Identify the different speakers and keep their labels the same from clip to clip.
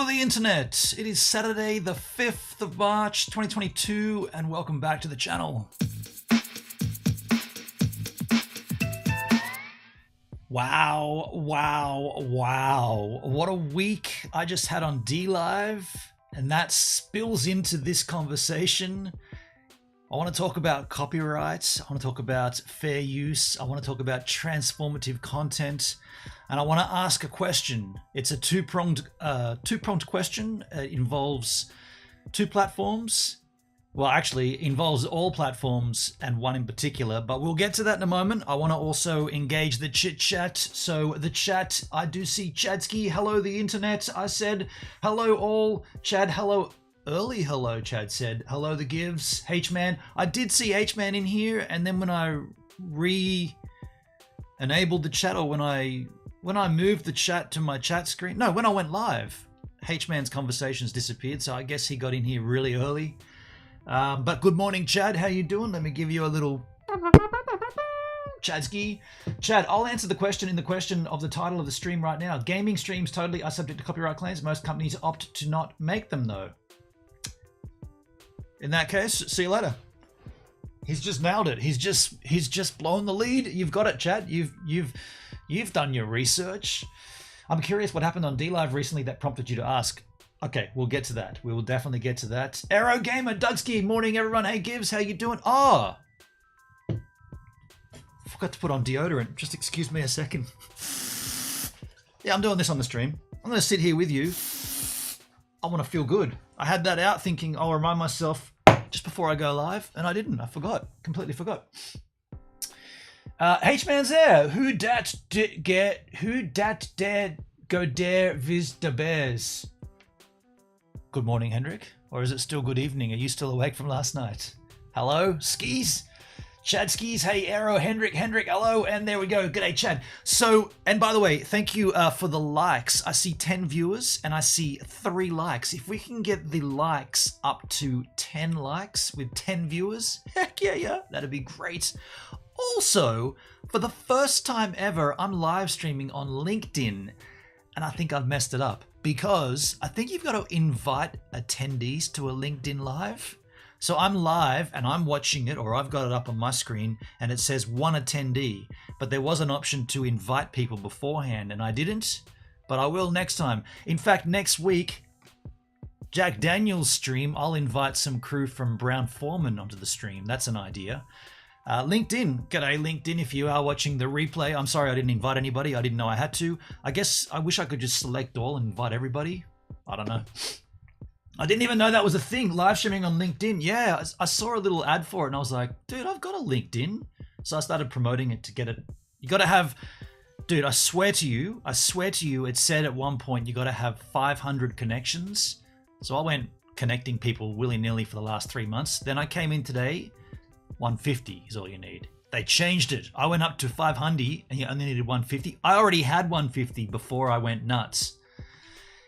Speaker 1: the internet. It is Saturday the 5th of March 2022 and welcome back to the channel. Wow. What a week I just had on DLive, and that spills into this conversation. I want to talk about copyright, I want to talk about fair use, I want to talk about transformative content, and I want to ask a question. It's a two-pronged question. It involves two platforms. Well, actually, it involves all platforms and one in particular, but we'll get to that in a moment. I want to also engage the chit-chat. So the chat, I do see Chadsky. Hello, the internet. I said, hello all. Chad, hello. Early hello, Chad said. Hello, the gives. H-Man. I did see H-Man in here, and then when I re-enabled the chat, or when I moved the chat to my chat screen, no, when I went live, H-Man's conversations disappeared, so I guess he got in here really early. But good morning, Chad. How you doing? Let me give you a little Chadsky. Chad, I'll answer the question in the question of the title of the stream right now. Gaming streams totally are subject to copyright claims. Most companies opt to not make them, though. In that case, see you later. He's just nailed it. He's just blown the lead. You've got it, Chad. You've done your research. I'm curious what happened on DLive recently that prompted you to ask. Okay, we'll get to that. We will definitely get to that. Aero Gamer, Dudsky, morning everyone. Hey Gibbs, how you doing? Oh, forgot to put on deodorant. Just excuse me a second. Yeah, I'm doing this on the stream. I'm going to sit here with you. I want to feel good. I had that out thinking I'll remind myself just before I go live, and I didn't. I forgot. Completely forgot. H-Man's there. Who dat dare go dare vis the bears? Good morning, Hendrik. Or is it still good evening? Are you still awake from last night? Hello, Skis? Chad Skis, hey, Aero, Hendrik, hello, and there we go. G'day, Chad. So, and by the way, thank you for the likes. I see 10 viewers and I see 3 likes. If we can get the likes up to 10 likes with 10 viewers, heck yeah, that'd be great. Also, for the first time ever, I'm live streaming on LinkedIn, and I think I've messed it up because I think you've got to invite attendees to a LinkedIn Live. So I'm live and I'm watching it, or I've got it up on my screen and it says one attendee, but there was an option to invite people beforehand and I didn't, but I will next time. In fact, next week, Jack Daniels' stream, I'll invite some crew from Brown Foreman onto the stream. That's an idea. LinkedIn, g'day LinkedIn, if you are watching the replay. I'm sorry I didn't invite anybody. I didn't know I had to. I guess I wish I could just select all and invite everybody. I don't know. I didn't even know that was a thing, live streaming on LinkedIn. Yeah, I saw a little ad for it and I was like, dude, I've got a LinkedIn. So I started promoting it to get it. You got to have, dude, I swear to you, it said at one point you got to have 500 connections. So I went connecting people willy-nilly for the last 3 months. Then I came in today, 150 is all you need. They changed it. I went up to 500 and you only needed 150. I already had 150 before I went nuts.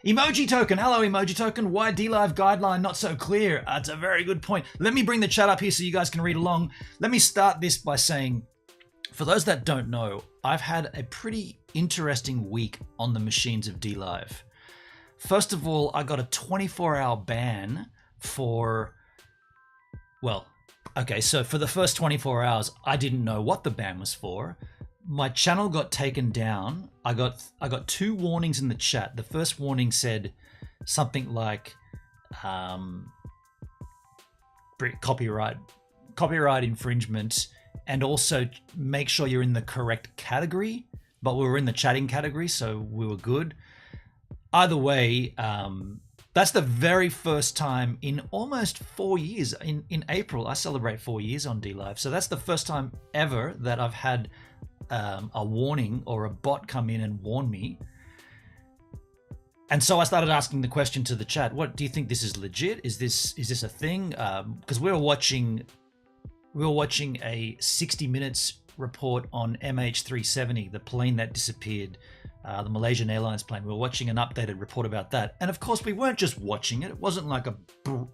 Speaker 1: Emoji token, hello emoji token. Why DLive guideline not so clear? That's a very good point. Let me bring the chat up here so you guys can read along. Let me start this by saying, for those that don't know, I've had a pretty interesting week on the machines of DLive. First of all, I got a 24-hour ban for, well, okay, so for the first 24 hours, I didn't know what the ban was for. My channel got taken down. I got 2 warnings in the chat. The first warning said something like copyright infringement, and also make sure you're in the correct category. But we were in the chatting category, so we were good. Either way, that's the very first time in almost 4 years. In April, I celebrate 4 years on DLive. So that's the first time ever that I've had a warning or a bot come in and warn me. And so I started asking the question to the chat, what do you think, this is legit? Is this a thing? Because we were watching a 60 minutes report on MH370, the plane that disappeared, the Malaysian Airlines plane. We were watching an updated report about that. And of course we weren't just watching it. It wasn't like a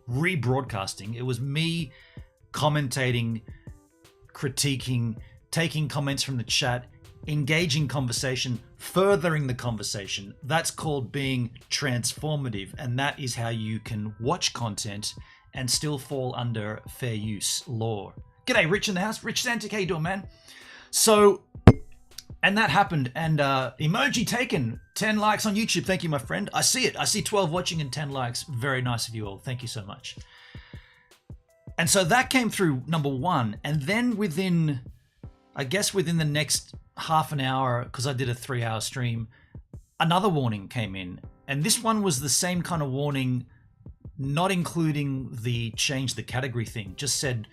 Speaker 1: rebroadcasting. It was me commentating, critiquing, taking comments from the chat, engaging conversation, furthering the conversation. That's called being transformative, and that is how you can watch content and still fall under fair use law. G'day, Rich in the house. Rich Santic, how you doing, man? So, and that happened, and emoji taken, 10 likes on YouTube. Thank you, my friend. I see it. I see 12 watching and 10 likes. Very nice of you all. Thank you so much. And so that came through, number one. And then within the next half an hour, because I did a 3-hour stream, another warning came in. And this one was the same kind of warning, not including the change the category thing. Just said,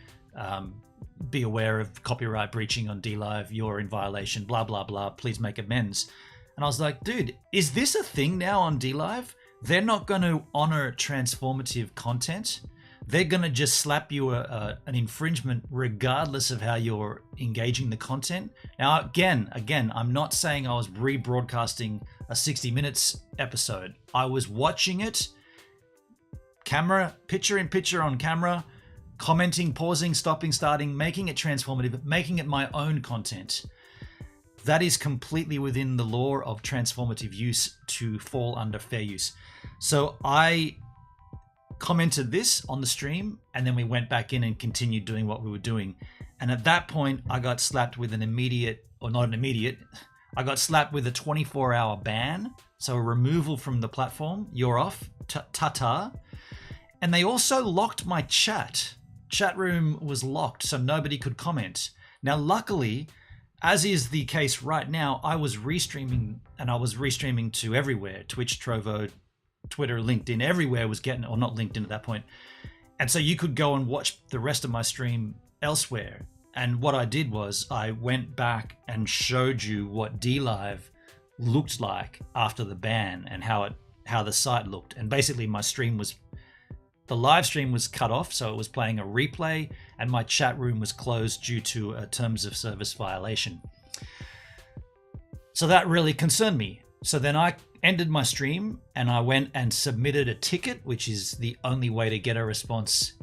Speaker 1: be aware of copyright breaching on DLive, you're in violation, blah, blah, blah, please make amends. And I was like, dude, is this a thing now on DLive? They're not going to honor transformative content. They're going to just slap you an infringement regardless of how you're engaging the content. Now, again, I'm not saying I was rebroadcasting a 60 Minutes episode. I was watching it, camera, picture in picture on camera, commenting, pausing, stopping, starting, making it transformative, making it my own content. That is completely within the law of transformative use to fall under fair use. So I commented this on the stream, and then we went back in and continued doing what we were doing. And at that point, I got slapped with I got slapped with a 24-hour ban. So a removal from the platform. You're off. Ta-ta. And they also locked my chat. Chat room was locked, so nobody could comment. Now, luckily, as is the case right now, I was restreaming, and I was restreaming to everywhere. Twitch, Trovo, Twitter, LinkedIn, everywhere was getting, or not LinkedIn at that point. And so you could go and watch the rest of my stream elsewhere. And what I did was I went back and showed you what DLive looked like after the ban and how the site looked. And basically the live stream was cut off, so it was playing a replay, and my chat room was closed due to a terms of service violation. So that really concerned me. So then I ended my stream and I went and submitted a ticket, which is the only way to get a response.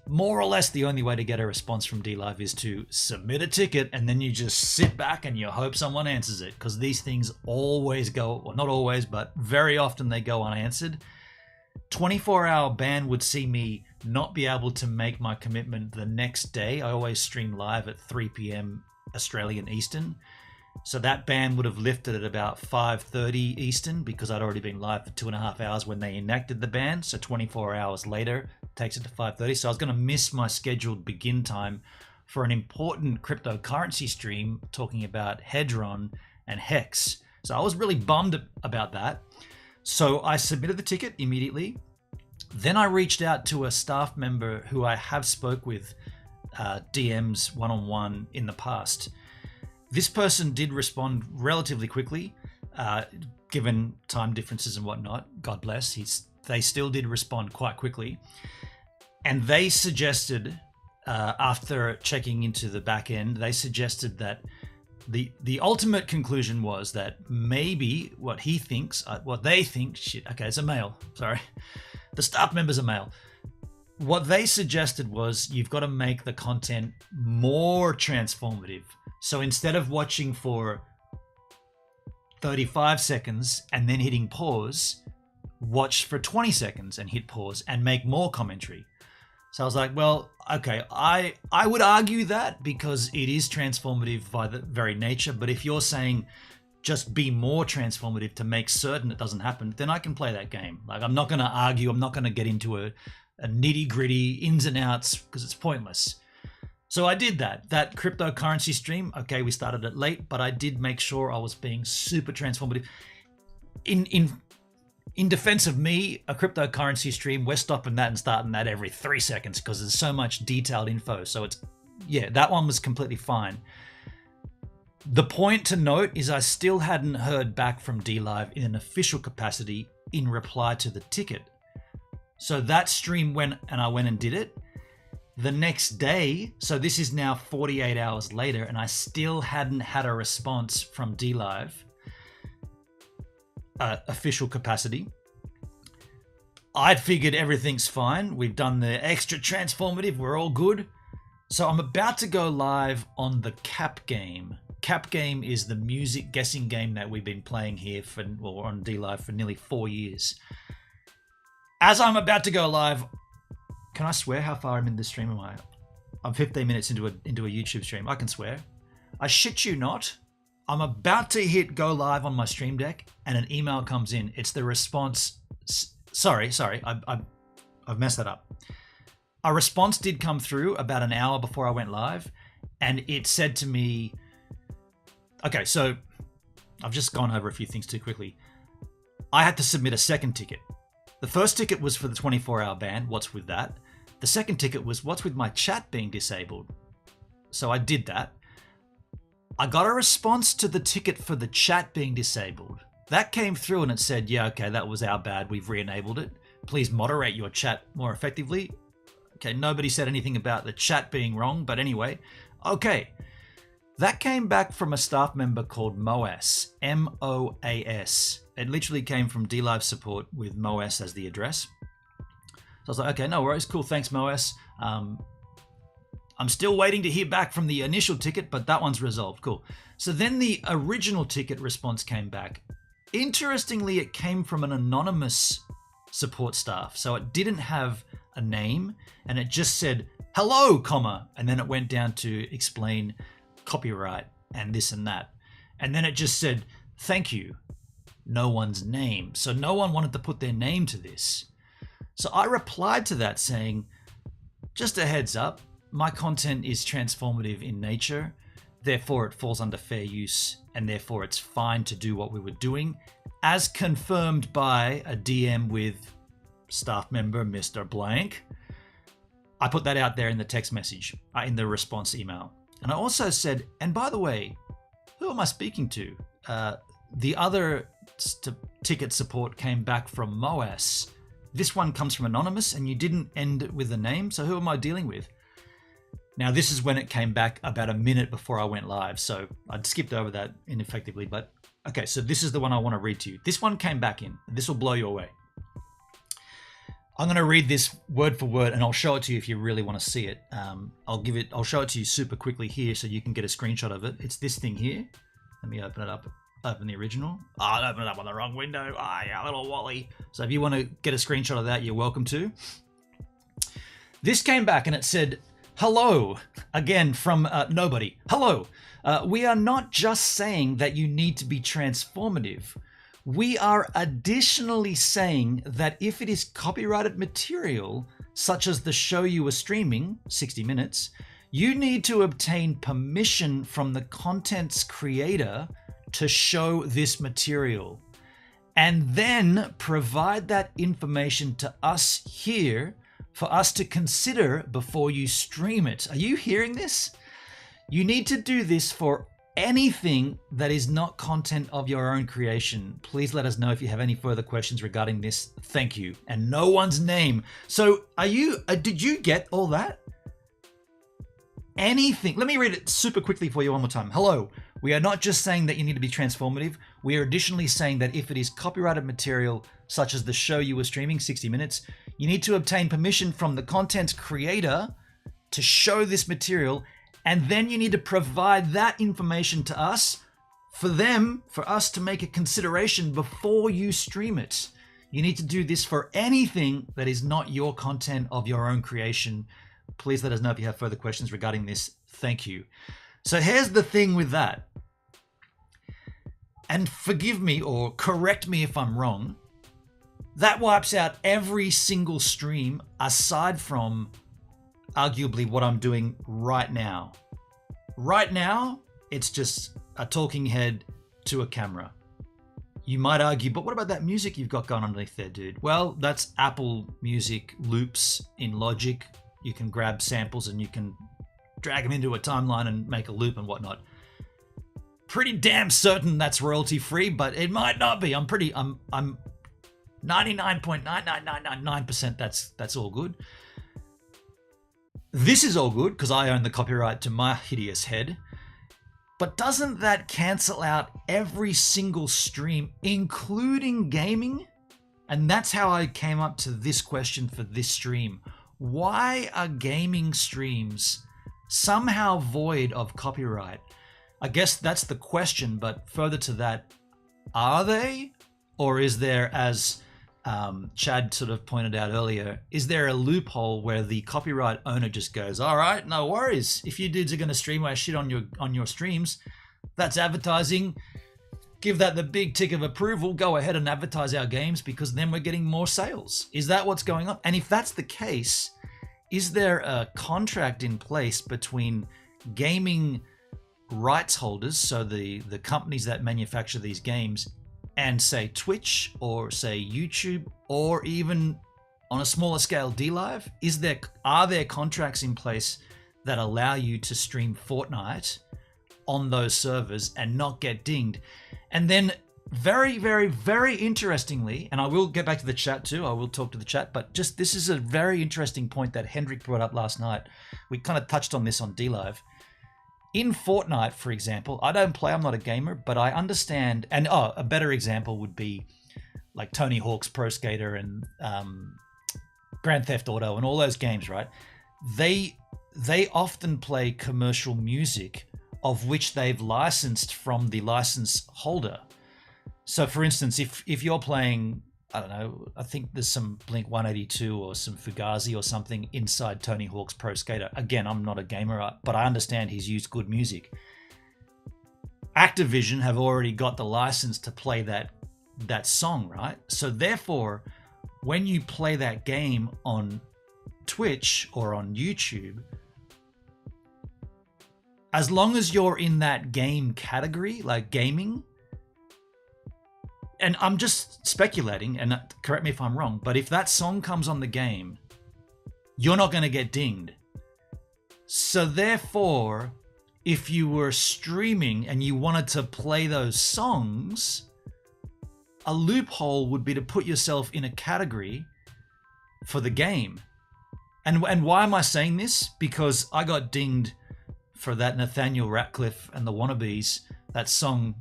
Speaker 1: More or less the only way to get a response from DLive is to submit a ticket, and then you just sit back and you hope someone answers it, because these things always go, or not always, but very often they go unanswered. 24-hour ban would see me not be able to make my commitment the next day. I always stream live at 3 p.m. Australian Eastern. So that ban would have lifted at about 5:30 Eastern, because I'd already been live for 2.5 hours when they enacted the ban. So 24 hours later takes it to 5:30. So I was going to miss my scheduled begin time for an important cryptocurrency stream talking about Hedron and Hex. So I was really bummed about that. So I submitted the ticket immediately. Then I reached out to a staff member who I have spoke with DMs one-on-one in the past. This person did respond relatively quickly, given time differences and whatnot. God bless. They still did respond quite quickly. And they suggested, after checking into the back end, they suggested that the ultimate conclusion was that maybe what they think, it's a male, sorry. The staff member's a male. What they suggested was you've got to make the content more transformative. So instead of watching for 35 seconds and then hitting pause, watch for 20 seconds and hit pause and make more commentary. So I was like, well, okay, I would argue that, because it is transformative by the very nature. But if you're saying just be more transformative to make certain it doesn't happen, then I can play that game. Like, I'm not going to argue. I'm not going to get into a nitty gritty ins and outs, because it's pointless. So I did that cryptocurrency stream. Okay, we started it late, but I did make sure I was being super transformative. In defense of me, a cryptocurrency stream, we're stopping that and starting that every 3 seconds, because there's so much detailed info. So that one was completely fine. The point to note is I still hadn't heard back from DLive in an official capacity in reply to the ticket. So that stream went, and I went and did it. The next day, so this is now 48 hours later, and I still hadn't had a response from DLive, official capacity. I'd figured everything's fine. We've done the extra transformative. We're all good. So I'm about to go live on the cap game Cap Game is the music guessing game that we've been playing here on DLive for nearly 4 years. As I'm about to go live, can I swear how far I'm in this stream? I'm 15 minutes into a YouTube stream. I can swear. I shit you not. I'm about to hit go live on my stream deck and an email comes in. It's the response. Sorry. I've messed that up. A response did come through about an hour before I went live, and it said to me, okay, so I've just gone over a few things too quickly. I had to submit a second ticket. The first ticket was for the 24-hour ban. What's with that? The second ticket was what's with my chat being disabled. So I did that. I got a response to the ticket for the chat being disabled. That came through and it said, yeah, okay, that was our bad. We've re-enabled it. Please moderate your chat more effectively. Okay, nobody said anything about the chat being wrong, but anyway, okay. That came back from a staff member called Moas, M-O-A-S. It literally came from DLive support with Moas as the address. So I was like, okay, no worries, cool, thanks Moas. I'm still waiting to hear back from the initial ticket, but that one's resolved, cool. So then the original ticket response came back. Interestingly, it came from an anonymous support staff, so it didn't have a name, and it just said hello, comma, and then it went down to explain copyright and this and that, and then it just said thank you, no one's name. So no one wanted to put their name to this. So I replied to that saying, just a heads up, my content is transformative in nature, therefore it falls under fair use, and therefore it's fine to do what we were doing, as confirmed by a DM with staff member Mr. Blank. I put that out there in the text message, in the response email. And I also said, and by the way, who am I speaking to? The other ticket support came back from Moas. This one comes from Anonymous, and you didn't end it with a name, so who am I dealing with? Now, this is when it came back about a minute before I went live, so I'd skipped over that ineffectively, but okay, so this is the one I want to read to you. This one came back in. This will blow you away. I'm going to read this word for word, and I'll show it to you if you really want to see it. I'll show it to you super quickly here so you can get a screenshot of it. It's this thing here. Let me open it up. Open the original. Oh, I opened it up on the wrong window. Ah, yeah, little Wally. So if you want to get a screenshot of that, you're welcome to. This came back and it said, hello, again from nobody. Hello, we are not just saying that you need to be transformative. We are additionally saying that if it is copyrighted material, such as the show you were streaming, 60 Minutes, you need to obtain permission from the content's creator to show this material, and then provide that information to us here for us to consider before you stream it. Are you hearing this? You need to do this for anything that is not content of your own creation. Please let us know if you have any further questions regarding this. Thank you. And no one's name. So did you get all that? Anything. Let me read it super quickly for you one more time. Hello. We are not just saying that you need to be transformative. We are additionally saying that if it is copyrighted material, such as the show you were streaming, 60 Minutes, you need to obtain permission from the content's creator to show this material, and then you need to provide that information to us for us to make a consideration before you stream it. You need to do this for anything that is not your content of your own creation. Please let us know if you have further questions regarding this. Thank you. So here's the thing with that. And forgive me or correct me if I'm wrong. That wipes out every single stream aside from arguably what I'm doing right now. Right now, it's just a talking head to a camera. You might argue, but what about that music you've got going underneath there, dude? Well, that's Apple Music loops in Logic. You can grab samples and you can drag them into a timeline and make a loop and whatnot. Pretty damn certain that's royalty free, but it might not be. I'm 99.99999% that's all good. This is all good because I own the copyright to my hideous head. But doesn't that cancel out every single stream, including gaming? And that's how I came up to this question for this stream. Why are gaming streams somehow void of copyright? I guess that's the question, but further to that, are they? Or is there, as Chad sort of pointed out earlier, is there a loophole where the copyright owner just goes, all right, no worries. If you dudes are going to stream my shit on your streams, that's advertising. Give that the big tick of approval. Go ahead and advertise our games because then we're getting more sales. Is that what's going on? And if that's the case, is there a contract in place between gaming rights holders, so the companies that manufacture these games, and say Twitch or say YouTube or even on a smaller scale DLive? Are there contracts in place that allow you to stream Fortnite on those servers and not get dinged? And then very, very, very interestingly, and I will get back to the chat too, I will talk to the chat, but just this is a very interesting point that Hendrik brought up last night. We kind of touched on this on DLive. In Fortnite, for example, I don't play, I'm not a gamer, but I understand, and a better example would be like Tony Hawk's Pro Skater and Grand Theft Auto and all those games, right? They often play commercial music of which they've licensed from the license holder. So for instance, if you're playing, I don't know, I think there's some Blink 182 or some Fugazi or something inside Tony Hawk's Pro Skater. Again, I'm not a gamer, but I understand he's used good music. Activision have already got the license to play that song, right? So therefore, when you play that game on Twitch or on YouTube, as long as you're in that game category, like gaming, and I'm just speculating, and correct me if I'm wrong, but if that song comes on the game, you're not going to get dinged. So therefore, if you were streaming and you wanted to play those songs, a loophole would be to put yourself in a category for the game. And why am I saying this? Because I got dinged for that Nathaniel Ratcliffe and the Wannabes, that song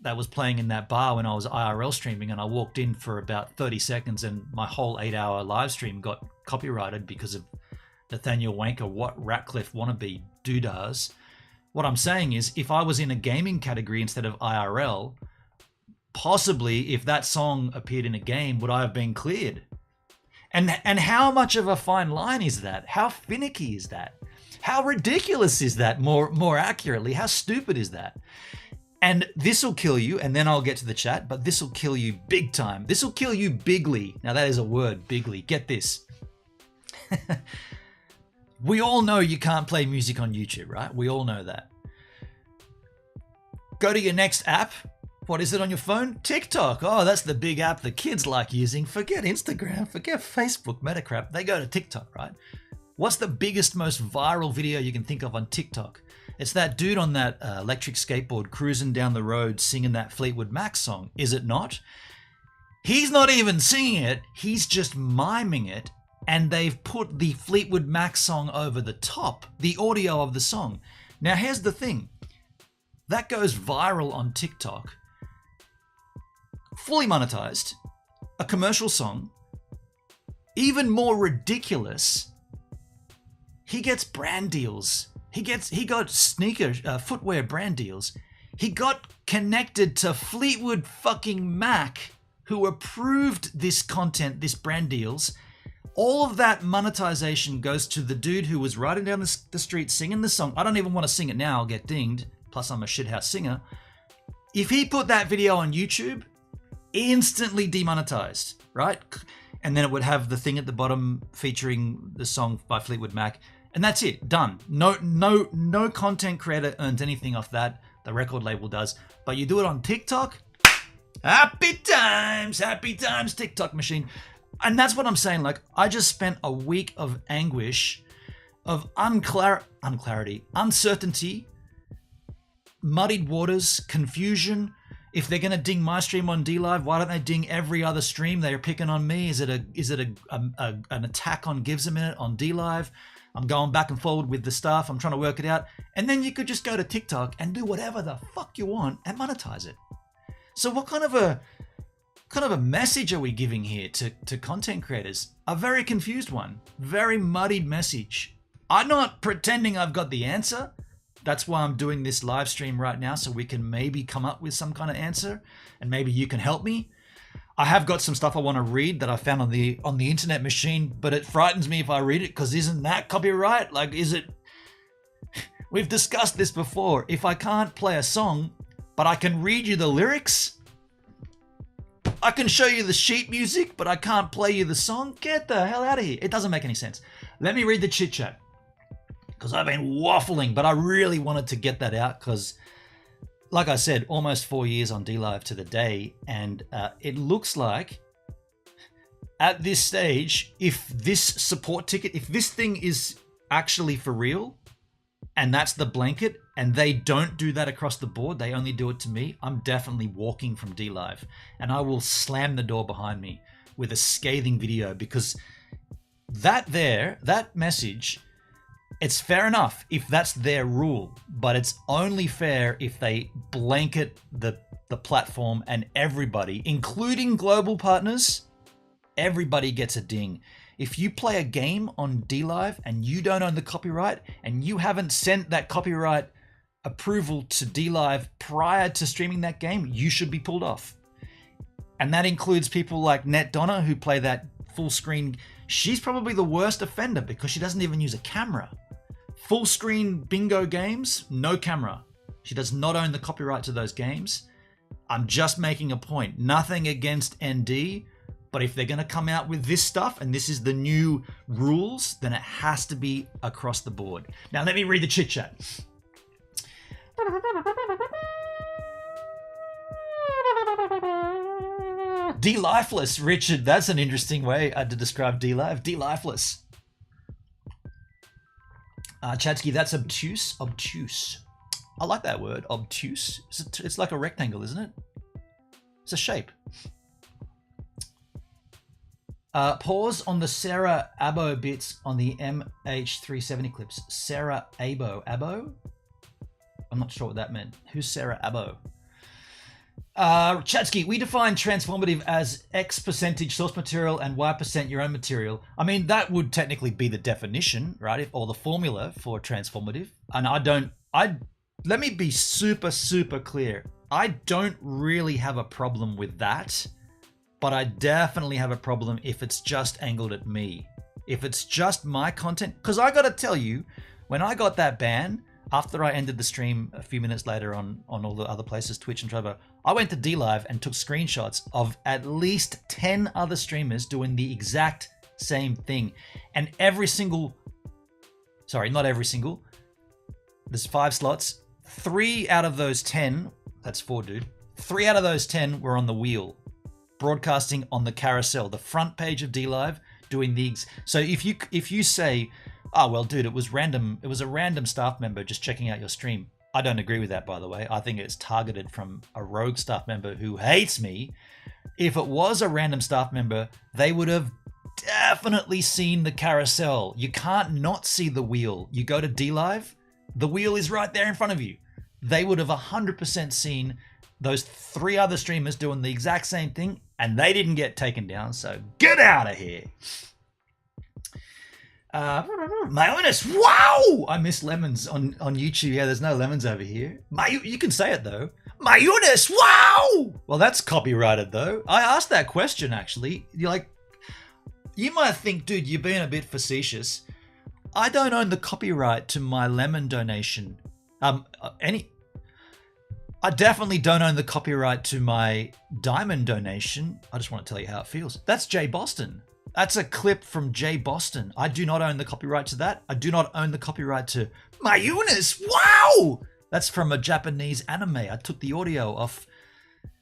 Speaker 1: that was playing in that bar when I was IRL streaming, and I walked in for about 30 seconds and my whole 8-hour live stream got copyrighted because of Nathaniel Wanker, what Ratcliffe Wannabe doodahs. What I'm saying is, if I was in a gaming category instead of IRL, possibly if that song appeared in a game, would I have been cleared? And how much of a fine line is that? How finicky is that? How ridiculous is that? More accurately, how stupid is that? And this will kill you, and then I'll get to the chat, but this will kill you big time. This will kill you bigly. Now that is a word, bigly. Get this. We all know you can't play music on YouTube, right? We all know that. Go to your next app. What is it on your phone? TikTok. Oh, that's the big app the kids like using. Forget Instagram, forget Facebook, Metacrap. They go to TikTok, right? What's the biggest, most viral video you can think of on TikTok? It's that dude on that electric skateboard cruising down the road singing that Fleetwood Mac song, is it not? He's not even singing it, he's just miming it, and they've put the Fleetwood Mac song over the top, the audio of the song. Now here's the thing, that goes viral on TikTok, fully monetized, a commercial song. Even more ridiculous, he gets brand deals. He got sneaker, footwear brand deals. He got connected to Fleetwood fucking Mac, who approved this content, this brand deals. All of that monetization goes to the dude who was riding down the street singing the song. I don't even want to sing it now, I'll get dinged. Plus I'm a shithouse singer. If he put that video on YouTube, instantly demonetized, right? And then it would have the thing at the bottom featuring the song by Fleetwood Mac. And that's it, done. No content creator earns anything off that. The record label does. But you do it on TikTok, happy times, TikTok machine. And that's what I'm saying. Like, I just spent a week of anguish, of unclarity, uncertainty, muddied waters, confusion. If they're going to ding my stream on DLive, why don't they ding every other stream? They're picking on me. Is it an attack on Gives a Minute on DLive? I'm going back and forward with the stuff. I'm trying to work it out. And then you could just go to TikTok and do whatever the fuck you want and monetize it. So what kind of a message are we giving here to content creators? A very confused one. Very muddied message. I'm not pretending I've got the answer. That's why I'm doing this live stream right now, so we can maybe come up with some kind of answer, and maybe you can help me. I have got some stuff I want to read that I found on the internet machine, but it frightens me if I read it, because isn't that copyright? Like, is it? We've discussed this before. If I can't play a song, but I can read you the lyrics, I can show you the sheet music, but I can't play you the song. Get the hell out of here. It doesn't make any sense. Let me read the chit chat, because I've been waffling, but I really wanted to get that out because, like I said, almost 4 years on DLive to the day, and it looks like at this stage, if this support ticket, if this thing is actually for real, and that's the blanket, and they don't do that across the board, they only do it to me, I'm definitely walking from DLive, and I will slam the door behind me with a scathing video, because that message, it's fair enough if that's their rule, but it's only fair if they blanket the platform, and everybody, including global partners, everybody gets a ding. If you play a game on DLive and you don't own the copyright, and you haven't sent that copyright approval to DLive prior to streaming that game, you should be pulled off. And that includes people like Net Donna, who play that full screen. She's probably the worst offender because she doesn't even use a camera. Full screen bingo games, no camera. She does not own the copyright to those games. I'm just making a point. Nothing against ND, but if they're going to come out with this stuff, and this is the new rules, then it has to be across the board. Now, let me read the chit chat. D-lifeless, Richard. That's an interesting way to describe D-live. D-lifeless. Chatsky, that's obtuse. Obtuse. I like that word, obtuse. It's like a rectangle, isn't it? It's a shape. Pause on the Sarah Abo bits on the MH370 clips. Sarah Abo? I'm not sure what that meant. Who's Sarah Abo? Chatsky, we define transformative as X percentage source material and Y% your own material. I mean, that would technically be the definition, right? Or the formula for transformative. And let me be super, super clear. I don't really have a problem with that. But I definitely have a problem if it's just angled at me. If it's just my content, because I got to tell you, when I got that ban, after I ended the stream a few minutes later on all the other places, Twitch and Trovo, I went to DLive and took screenshots of at least 10 other streamers doing the exact same thing. And not every single, there's 5 slots. 3 out of those 10, that's 4, dude. 3 out of those 10 were on the wheel, broadcasting on the carousel, the front page of DLive, doing the so if you say, oh well, dude, it was a random staff member just checking out your stream. I don't agree with that, by the way. I think it's targeted from a rogue staff member who hates me. If it was a random staff member, they would have definitely seen the carousel. You can't not see the wheel. You go to DLive, the wheel is right there in front of you. They would have 100% seen those 3 other streamers doing the exact same thing, and they didn't get taken down, so get out of here. Mayonnaise, wow! I miss lemons on YouTube. Yeah, there's no lemons over here. You can say it, though. Mayonnaise, wow! Well, that's copyrighted, though. I asked that question, actually. You might think, dude, you're being a bit facetious. I don't own the copyright to my lemon donation. I definitely don't own the copyright to my diamond donation. I just want to tell you how it feels. That's Jay Boston. That's a clip from Jay Boston. I do not own the copyright to that. I do not own the copyright to Mayunis. Wow! That's from a Japanese anime. I took the audio off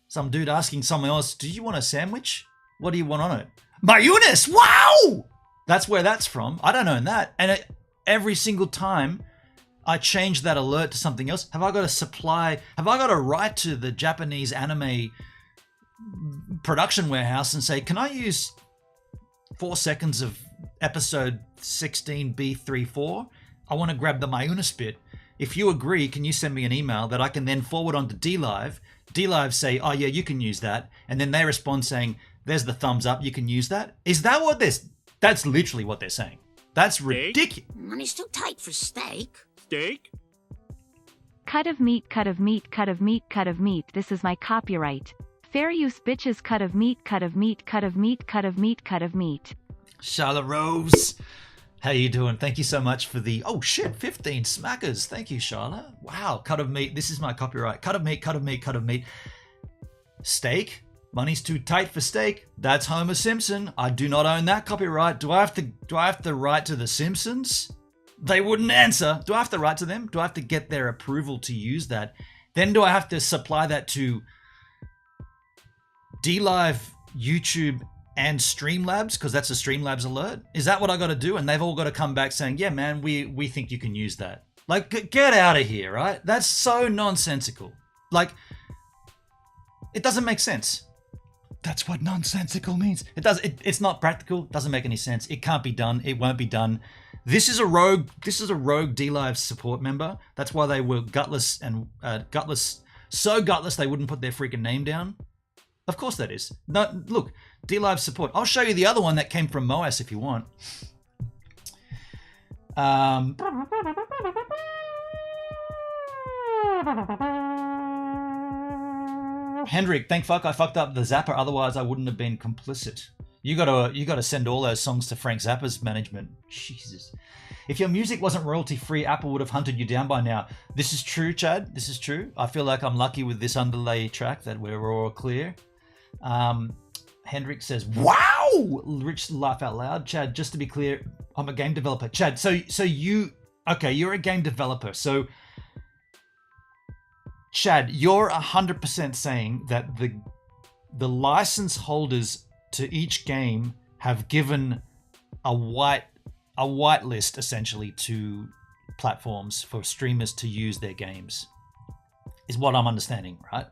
Speaker 1: some dude asking someone else, do you want a sandwich? What do you want on it? Mayunis! Wow! That's where that's from. I don't own that. And every single time I change that alert to something else, have I got a right to the Japanese anime production warehouse and say, can I use 4 seconds of episode 16B34? I want to grab the Mayunis bit. If you agree, can you send me an email that I can then forward on to DLive? DLive say, oh yeah, you can use that. And then they respond saying, there's the thumbs up, you can use that. Is that what that's literally what they're saying. That's ridiculous.
Speaker 2: Money's too tight for steak.
Speaker 3: Steak?
Speaker 2: Cut of meat, cut of meat, cut of meat, cut of meat. This is my copyright. Fair use, bitches. Cut of meat, cut of meat, cut of meat, cut of meat, cut of meat.
Speaker 1: Charlotte Rose, how you doing? Thank you so much for the, oh shit, 15 smackers. Thank you, Charlotte. Wow, cut of meat. This is my copyright. Cut of meat, cut of meat, cut of meat. Steak. Money's too tight for steak. That's Homer Simpson. I do not own that copyright. Do I have to write to the Simpsons? They wouldn't answer. Do I have to write to them? Do I have to get their approval to use that? Then do I have to supply that to DLive, YouTube, and Streamlabs? Because that's a Streamlabs alert. Is that what I got to do? And they've all got to come back saying, yeah, man, we think you can use that. Like, get out of here, right? That's so nonsensical. Like, it doesn't make sense. That's what nonsensical means. It's not practical. It doesn't make any sense. It can't be done. It won't be done. This is a rogue DLive support member. That's why they were gutless and so gutless they wouldn't put their freaking name down. Of course that is. No, look, DLive support. I'll show you the other one that came from MOAS if you want. Hendrik, thank fuck I fucked up the Zapper, otherwise I wouldn't have been complicit. You gotta send all those songs to Frank Zappa's management. Jesus. If your music wasn't royalty free, Apple would have hunted you down by now. This is true, Chad. This is true. I feel like I'm lucky with this underlay track that we're all clear. Hendrik says, wow! Rich laugh out loud. Chad, just to be clear, I'm a game developer. Chad, so you're a game developer. So Chad, you're 100% saying that the license holders to each game have given a white list essentially to platforms for streamers to use their games, is what I'm understanding, right?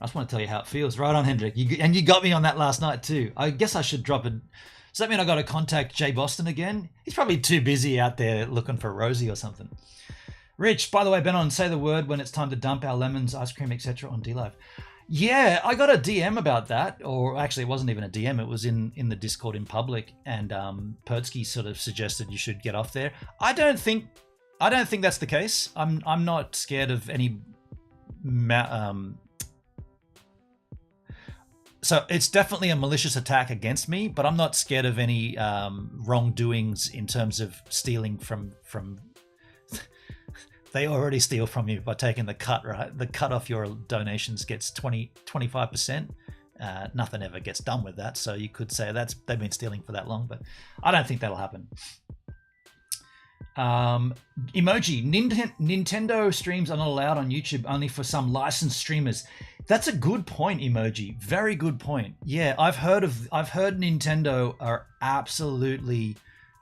Speaker 1: I just want to tell you how it feels. Right on, Hendrik. You got me on that last night too. I guess I should drop it. Does that mean I got to contact Jay Boston again? He's probably too busy out there looking for Rosie or something. Rich, by the way, Benon, say the word when it's time to dump our lemons, ice cream, etc. on DLive. Yeah, I got a DM about that, or actually it wasn't even a DM, it was in the Discord in public, and Pertsky sort of suggested you should get off there. I don't think that's the case. I'm not scared of any so it's definitely a malicious attack against me, but I'm not scared of any wrongdoings in terms of stealing from they already steal from you by taking the cut, right? The cut off your donations gets 25%. Nothing ever gets done with that. So you could say they've been stealing for that long, but I don't think that'll happen. Emoji, Nintendo streams are not allowed on YouTube, only for some licensed streamers. That's a good point, Emoji. Very good point. Yeah, I've heard Nintendo are absolutely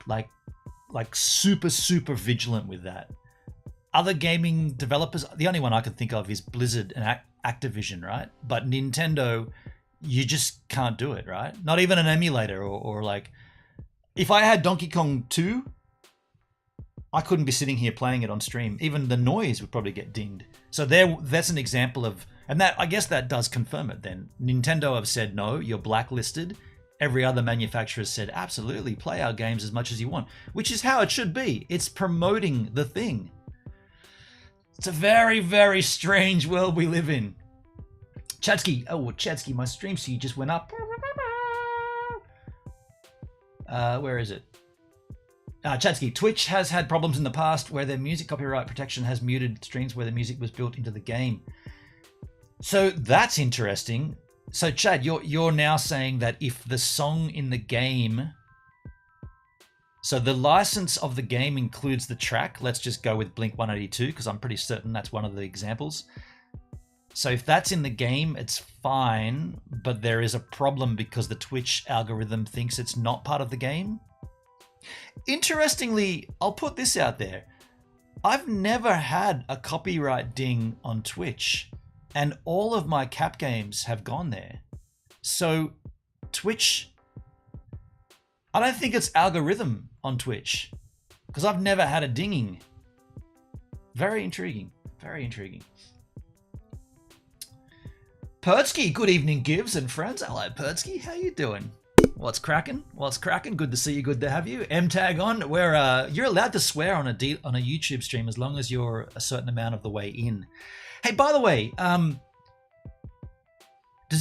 Speaker 1: like super vigilant with that. Other gaming developers, the only one I can think of is Blizzard and Activision, right? But Nintendo, you just can't do it, right? Not even an emulator or like, if I had Donkey Kong 2, I couldn't be sitting here playing it on stream. Even the noise would probably get dinged. So that's an example of, and that I guess that does confirm it then. Nintendo have said, no, you're blacklisted. Every other manufacturer said, absolutely, play our games as much as you want, which is how it should be. It's promoting the thing. It's a very, very strange world we live in. Chadsky, my stream speed just went up. Where is it? Chadsky, Twitch has had problems in the past where their music copyright protection has muted streams where the music was built into the game. So that's interesting. So Chad, you're now saying that if the song in the game, so the license of the game includes the track, let's just go with Blink 182 because I'm pretty certain that's one of the examples. So if that's in the game, it's fine, but there is a problem because the Twitch algorithm thinks it's not part of the game. Interestingly, I'll put this out there. I've never had a copyright ding on Twitch, and all of my cap games have gone there. So Twitch, I don't think it's algorithm on Twitch because I've never had a dinging. Very intriguing. Very intriguing. Pertsky, good evening, Gibbs and friends. Hello, Pertsky. How you doing? What's cracking? What's cracking? Good to see you. Good to have you. M-Tag on. Where you're allowed to swear on a YouTube stream as long as you're a certain amount of the way in. Hey, by the way, do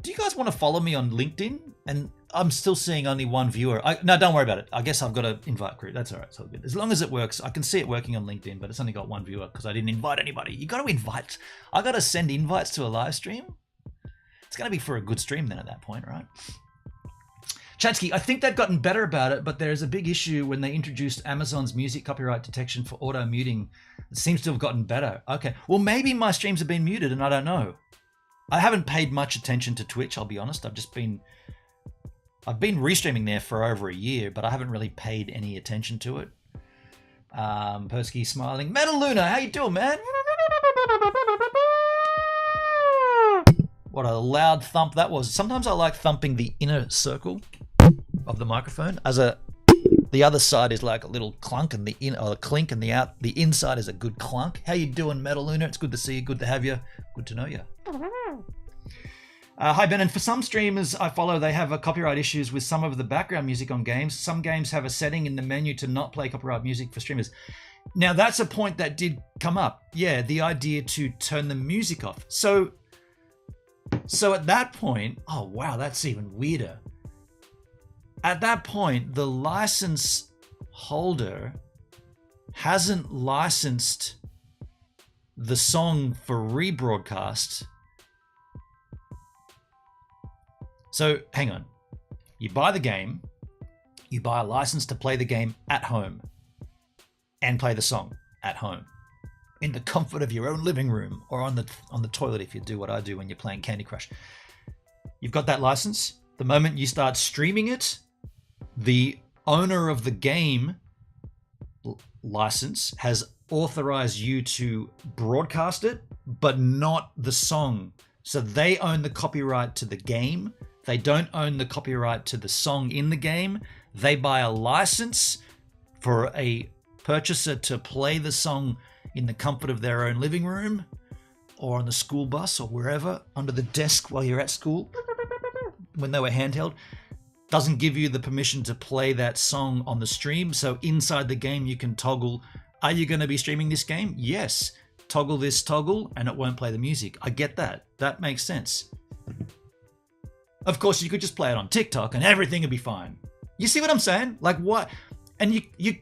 Speaker 1: you guys want to follow me on LinkedIn? And I'm still seeing only one viewer. No, don't worry about it. I guess I've got to invite group. That's all right. It's all good. As long as it works. I can see it working on LinkedIn, but it's only got one viewer because I didn't invite anybody. You got to invite. I got to send invites to a live stream. It's going to be for a good stream then at that point, right? Chatsky, I think they've gotten better about it, but there's a big issue when they introduced Amazon's music copyright detection for auto muting. It seems to have gotten better. Okay, well, maybe my streams have been muted and I don't know. I haven't paid much attention to Twitch, I'll be honest. I've been restreaming there for over a year, but I haven't really paid any attention to it. Persky smiling. Metal Luna, how you doing, man? What a loud thump that was. Sometimes I like thumping the inner circle of the microphone the other side is like a little clunk and a clink and the inside is a good clunk. How you doing, Metal Luna? It's good to see you. Good to have you. Good to know you. Hi, Ben. And for some streamers I follow, they have copyright issues with some of the background music on games. Some games have a setting in the menu to not play copyright music for streamers. Now, that's a point that did come up. Yeah, the idea to turn the music off. So at that point, oh wow, that's even weirder. At that point, the license holder hasn't licensed the song for rebroadcast. So hang on, you buy the game, you buy a license to play the game at home and play the song at home in the comfort of your own living room or on the toilet if you do what I do when you're playing Candy Crush. You've got that license. The moment you start streaming it, the owner of the game license has authorized you to broadcast it, but not the song. So they own the copyright to the game. They don't own the copyright to the song in the game. They buy a license for a purchaser to play the song in the comfort of their own living room or on the school bus or wherever, under the desk while you're at school, when they were handheld. Doesn't give you the permission to play that song on the stream. So inside the game, you can toggle, are you going to be streaming this game? Yes. Toggle this toggle and it won't play the music. I get that. That makes sense. Of course, you could just play it on TikTok and everything would be fine. You see what I'm saying? Like what? And you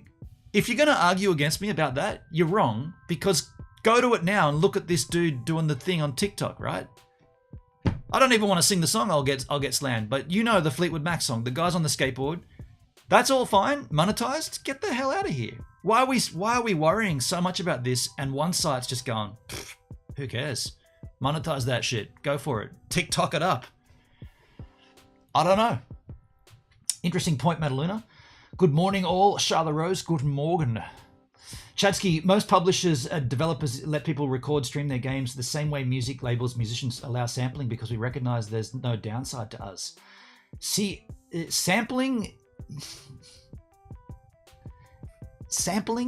Speaker 1: if you're going to argue against me about that, you're wrong, because go to it now and look at this dude doing the thing on TikTok, right? I don't even want to sing the song, I'll get slammed. But you know the Fleetwood Mac song, the guys on the skateboard. That's all fine, monetized. Get the hell out of here. Why are we worrying so much about this? And one site's just going, who cares? Monetize that shit. Go for it. TikTok it up. I don't know. Interesting point, Madaluna. Good morning, all. Charlotte Rose. Good morning. Chadsky, most publishers and developers let people record, stream their games the same way music labels, musicians allow sampling, because we recognize there's no downside to us. See, sampling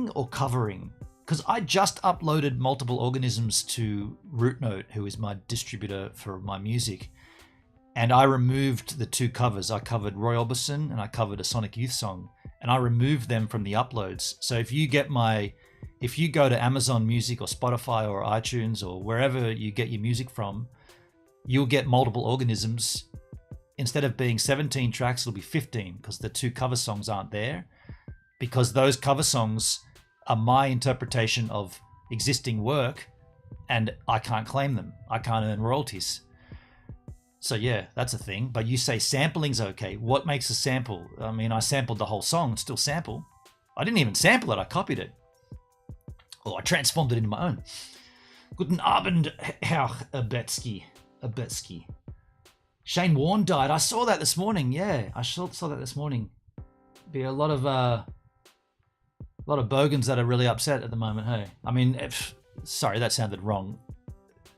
Speaker 1: or covering? Because I just uploaded Multiple Organisms to Rootnote, who is my distributor for my music, and I removed the two covers. I covered Roy Orbison and I covered a Sonic Youth song, and I removed them from the uploads. So if you go to Amazon Music or Spotify or iTunes or wherever you get your music from, you'll get Multiple Organisms. Instead of being 17 tracks, it'll be 15, because the two cover songs aren't there, because those cover songs are my interpretation of existing work and I can't claim them. I can't earn royalties. So yeah, that's a thing. But you say sampling's okay. What makes a sample? I mean, I sampled the whole song, it's still sample. I didn't even sample it, I copied it. Or I transformed it into my own. Guten Abend, Herr Abetsky. Shane Warne died. I saw that this morning. Yeah, I saw that this morning. Be a lot of bogans that are really upset at the moment. Hey, I mean, sorry, that sounded wrong.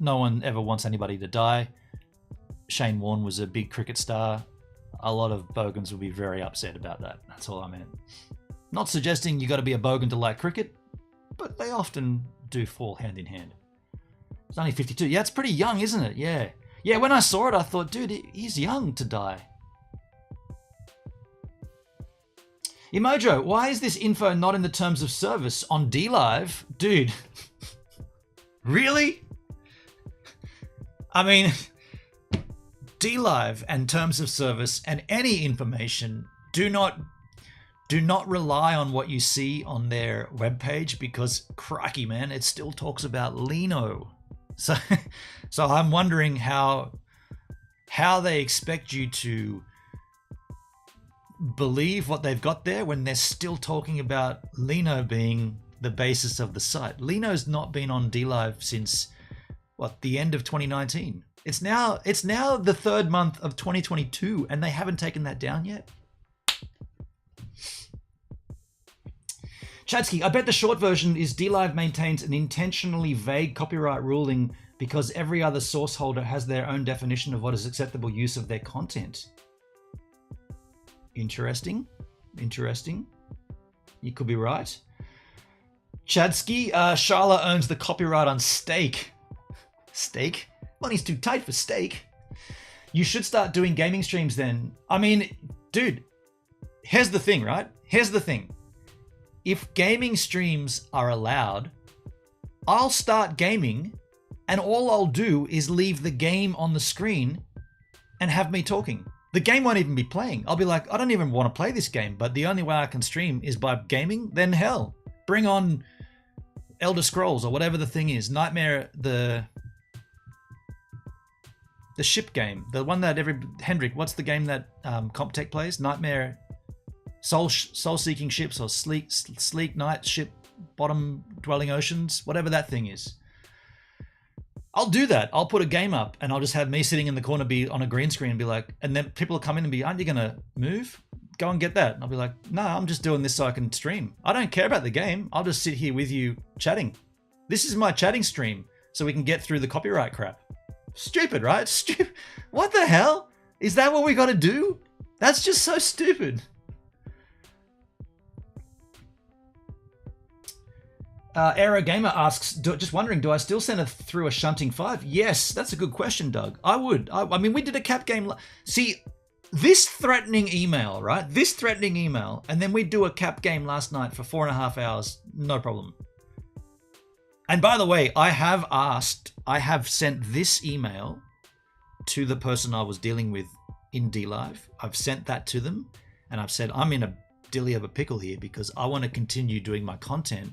Speaker 1: No one ever wants anybody to die. Shane Warne was a big cricket star. A lot of bogans will be very upset about that. That's all I meant. Not suggesting you got to be a bogan to like cricket, but they often do fall hand in hand. It's only 52. Yeah, it's pretty young, isn't it? Yeah. Yeah, when I saw it, I thought, dude, he's young to die. Emojo, why is this info not in the terms of service on DLive? Dude, really? I mean, DLive and terms of service and any information do not rely on what you see on their webpage, because crikey, man, it still talks about Lino. So I'm wondering how they expect you to believe what they've got there when they're still talking about Lino being the basis of the site. Lino's not been on DLive since the end of 2019. It's now the third month of 2022 and they haven't taken that down yet. Chadsky, I bet the short version is DLive maintains an intentionally vague copyright ruling because every other source holder has their own definition of what is acceptable use of their content. Interesting. You could be right. Chadsky, Sharla owns the copyright on steak. Steak? Money's too tight for steak. You should start doing gaming streams then. I mean, dude, here's the thing, right? Here's the thing. If gaming streams are allowed, I'll start gaming and all I'll do is leave the game on the screen and have me talking. The game won't even be playing. I'll be like, I don't even want to play this game, but the only way I can stream is by gaming. Then hell, bring on Elder Scrolls or whatever the thing is. Nightmare, the ship game. The one that Hendrik, what's the game that Comptech plays? Nightmare, soul-seeking ships or sleek night ship, bottom dwelling oceans, whatever that thing is. I'll do that. I'll put a game up and I'll just have me sitting in the corner, be on a green screen and be like, and then people will come in and be, aren't you going to move? Go and get that. And I'll be like, no, I'm just doing this so I can stream. I don't care about the game. I'll just sit here with you chatting. This is my chatting stream so we can get through the copyright crap. Stupid, right? Stupid. What the hell? Is that what we got to do? That's just so stupid. Aero Gamer asks, just wondering, do I still send it through a shunting 5? Yes, that's a good question, Doug. I would. I mean, we did a cap game. See, this threatening email, right? This threatening email, and then we do a cap game last night for 4.5 hours. No problem. And by the way, I have sent this email to the person I was dealing with in DLive. I've sent that to them, and I've said, I'm in a dilly of a pickle here because I want to continue doing my content,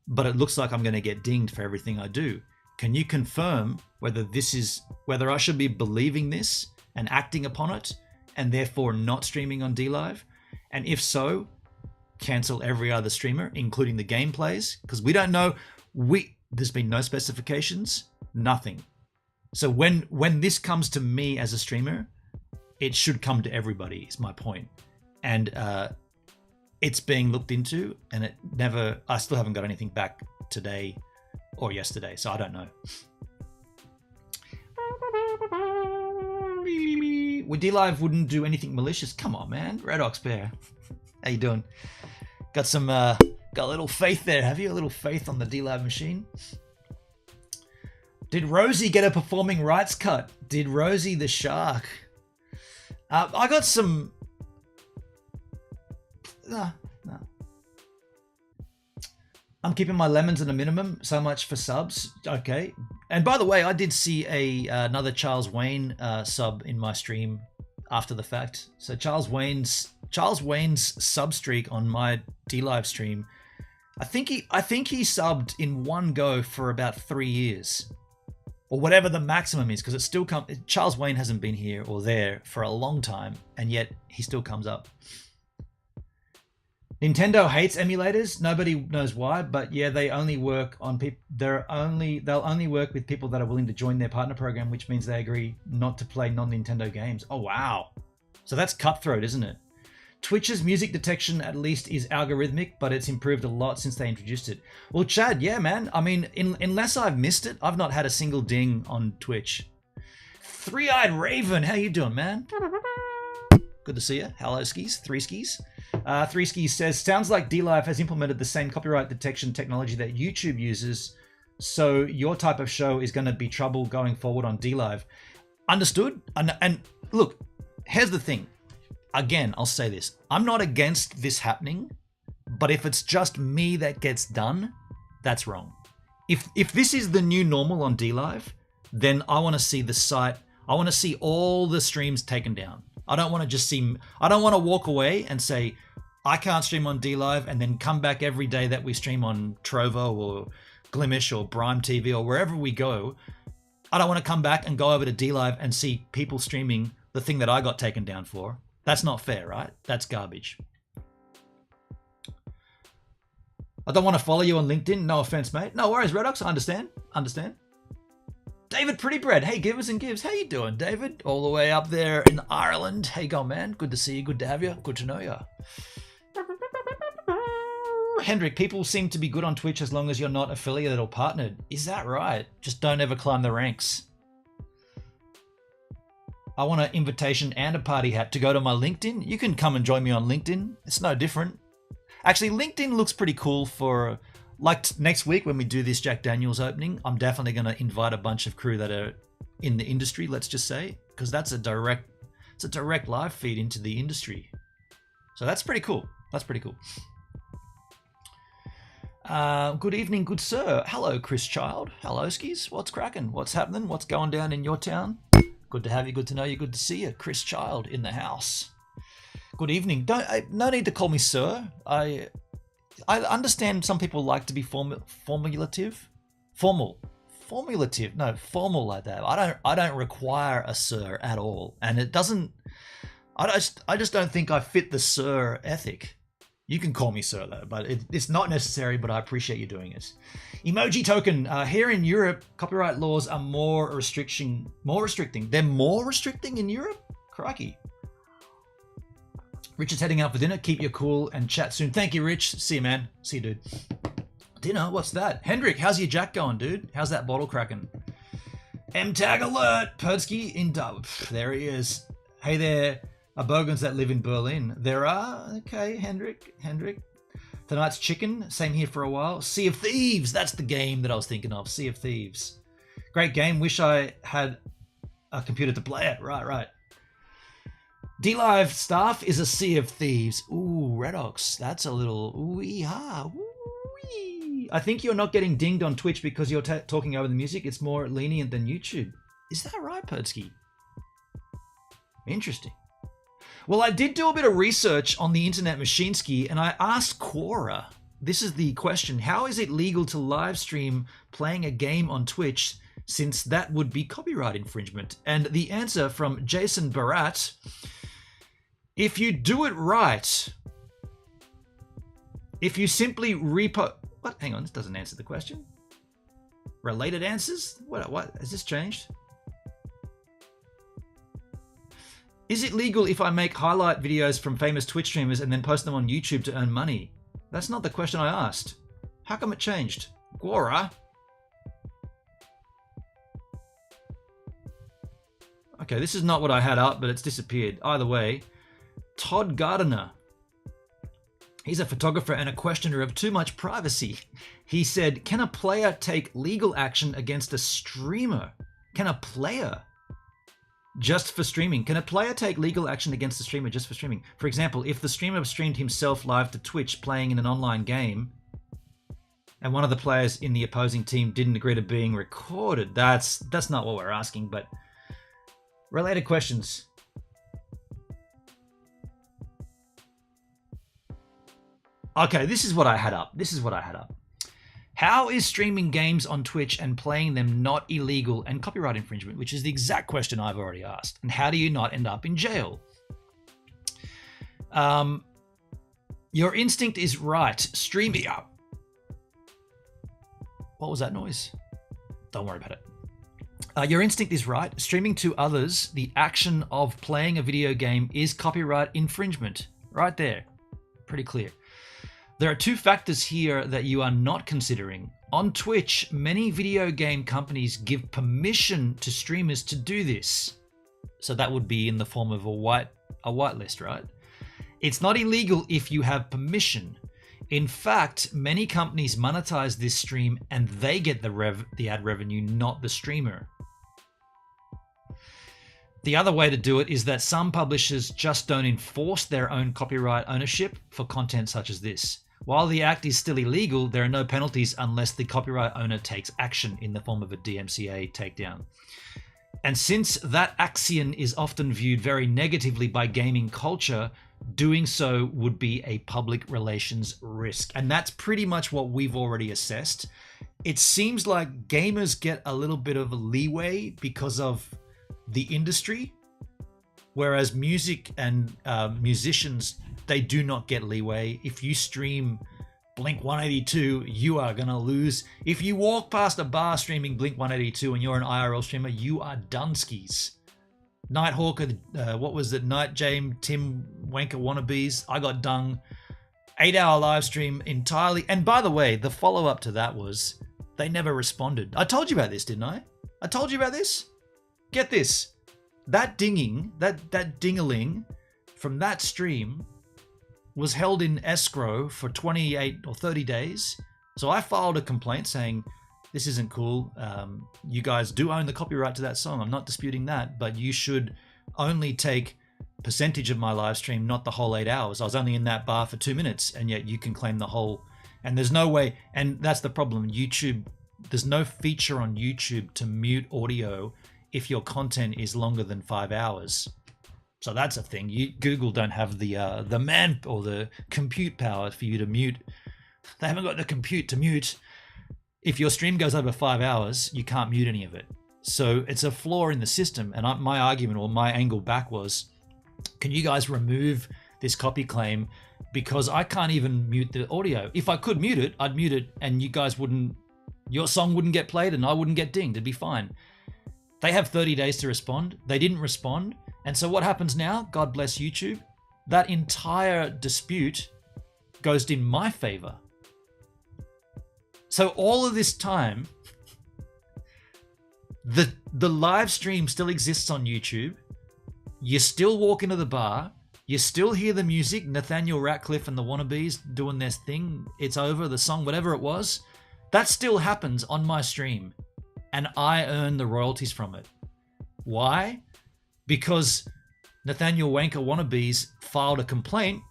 Speaker 1: but it looks like I'm going to get dinged for everything I do. Can you confirm whether I should be believing this and acting upon it and therefore not streaming on DLive? And if so, cancel every other streamer, including the gameplays, because we don't know. There's been no specifications, nothing. So when this comes to me as a streamer, it should come to everybody, is my point. And it's being looked into, and I still haven't got anything back today or yesterday, so I don't know. DLive wouldn't do anything malicious. Come on, man. Red Ox Bear. How you doing? Got a little faith there, have you? A little faith on the DLive machine? Did Rosie get a performing rights cut? Did Rosie the shark? I got some... No. I'm keeping my lemons at a minimum. So much for subs. Okay. And by the way, I did see another Charles Wayne sub in my stream after the fact. So Charles Wayne's sub streak on my DLive stream, I think he subbed in one go for about 3 years, or whatever the maximum is, because it still Charles Wayne hasn't been here or there for a long time, and yet he still comes up. Nintendo hates emulators. Nobody knows why, but yeah, they only work on people. They'll only work with people that are willing to join their partner program, which means they agree not to play non-Nintendo games. Oh wow, so that's cutthroat, isn't it? Twitch's music detection at least is algorithmic, but it's improved a lot since they introduced it. Well, Chad, yeah, man. I mean, unless I've missed it, I've not had a single ding on Twitch. Three-eyed Raven, how you doing, man? Good to see you. Hello, Skis. Three Skis. Three Skis says, sounds like DLive has implemented the same copyright detection technology that YouTube uses, so your type of show is going to be trouble going forward on DLive. Understood? And look, here's the thing. again, I'll say this. I'm not against this happening, but if it's just me that gets done, that's wrong. If this is the new normal on DLive, then I want to see the site. I want to see all the streams taken down. I don't want to walk away and say, I can't stream on DLive and then come back every day that we stream on Trovo or Glimish or Brime TV or wherever we go. I don't want to come back and go over to DLive and see people streaming the thing that I got taken down for. That's not fair, right? That's garbage. I don't want to follow you on LinkedIn. No offense, mate. No worries, Redox. I understand. David Prettybread. Hey, Givers and Gives. How you doing, David? All the way up there in Ireland. How you going, man? Good to see you. Good to have you. Good to know you. Hendrik, people seem to be good on Twitch as long as you're not affiliated or partnered. Is that right? Just don't ever climb the ranks. I want an invitation and a party hat to go to my LinkedIn. You can come and join me on LinkedIn. It's no different. Actually, LinkedIn looks pretty cool for, like, next week when we do this Jack Daniels opening. I'm definitely going to invite a bunch of crew that are in the industry, let's just say, because it's a direct live feed into the industry. So that's pretty cool. Good evening, good sir. Hello, Chris Child. Hello, skis. What's cracking? What's happening? What's going down in your town? Good to have you. Good to know you. Good to see you. Chris Child in the house. Good evening. No need to call me sir. I understand some people like to be formulative. Formal like that. I don't require a sir at all, and it doesn't. I just don't think I fit the sir ethic. You can call me sir though, but it's not necessary. But I appreciate you doing it. Emoji token. Here in Europe, copyright laws are more restricting. They're more restricting in Europe. Crikey. Richard's heading out for dinner. Keep your cool and chat soon. Thank you, Rich. See you, man. See you, dude. Dinner? What's that? Hendrik, how's your Jack going, dude? How's that bottle cracking? M-tag alert! Perdsky in Dub. There he is. Hey there, Bogans that live in Berlin. There are? Okay, Hendrik. Tonight's chicken. Same here for a while. Sea of Thieves. That's the game that I was thinking of. Sea of Thieves. Great game. Wish I had a computer to play it. Right. DLive staff is a Sea of Thieves. Ooh, Redox. That's a little ooh-ee-ha. Ooh-wee. I think you're not getting dinged on Twitch because you're talking over the music. It's more lenient than YouTube. Is that right, Perdsky? Interesting. Well, I did do a bit of research on the Internet Machineski, and I asked Quora. This is the question. How is it legal to live stream playing a game on Twitch, since that would be copyright infringement? And the answer from Jason Barat: if you do it right, if you simply what? Hang on, this doesn't answer the question. Related answers? What? Has this changed? Is it legal if I make highlight videos from famous Twitch streamers and then post them on YouTube to earn money? That's not the question I asked. How come it changed? Quora? Okay, this is not what I had up, but it's disappeared. Either way, Todd Gardiner. He's a photographer and a questioner of too much privacy. He said, can a player take legal action against a streamer? Can a player? Just for streaming. Can a player take legal action against the streamer just for streaming? For example, if the streamer streamed himself live to Twitch playing in an online game, and one of the players in the opposing team didn't agree to being recorded, that's not what we're asking, but related questions. Okay, this is what I had up. How is streaming games on Twitch and playing them not illegal and copyright infringement? Which is the exact question I've already asked. And how do you not end up in jail? Your instinct is right. Streaming. What was that noise? Don't worry about it. Your instinct is right. Streaming to others, the action of playing a video game is copyright infringement. Right there. Pretty clear. There are two factors here that you are not considering. On Twitch, many video game companies give permission to streamers to do this. So that would be in the form of a whitelist, right? It's not illegal if you have permission. In fact, many companies monetize this stream and they get the ad revenue, not the streamer. The other way to do it is that some publishers just don't enforce their own copyright ownership for content such as this. While the act is still illegal, there are no penalties unless the copyright owner takes action in the form of a DMCA takedown. And since that action is often viewed very negatively by gaming culture, doing so would be a public relations risk. And that's pretty much what we've already assessed. It seems like gamers get a little bit of leeway because of the industry, whereas music and musicians, they do not get leeway. If you stream Blink 182, you are gonna lose. If you walk past a bar streaming Blink 182 and you're an IRL streamer, you are done skis. Nighthawk, what was it? Night James, Tim Wanker wannabes. I got dung. 8-hour live stream entirely. And by the way, the follow-up to that was they never responded. I told you about this, didn't I? I told you about this. Get this. That dinging, that ding-a-ling from that stream was held in escrow for 28 or 30 days. So I filed a complaint saying, this isn't cool. You guys do own the copyright to that song. I'm not disputing that, but you should only take percentage of my live stream, not the whole 8 hours. I was only in that bar for 2 minutes, and yet you can claim the whole. And there's no way, and that's the problem. YouTube, there's no feature on YouTube to mute audio if your content is longer than 5 hours. So that's a thing. Google don't have the man or the compute power for you to mute. They haven't got the compute to mute. If your stream goes over 5 hours, you can't mute any of it. So it's a flaw in the system. And my argument or my angle back was, can you guys remove this copy claim? Because I can't even mute the audio. If I could mute it, I'd mute it and you guys wouldn't, your song wouldn't get played and I wouldn't get dinged. It'd be fine. They have 30 days to respond. They didn't respond. And so what happens now? God bless YouTube. That entire dispute goes in my favor. So all of this time, the live stream still exists on YouTube. You still walk into the bar. You still hear the music, Nathaniel Ratcliffe and the Wannabes doing their thing. It's over, the song, whatever it was. That still happens on my stream. And I earn the royalties from it. Why? Because Nathaniel Wanker Wannabes filed a complaint.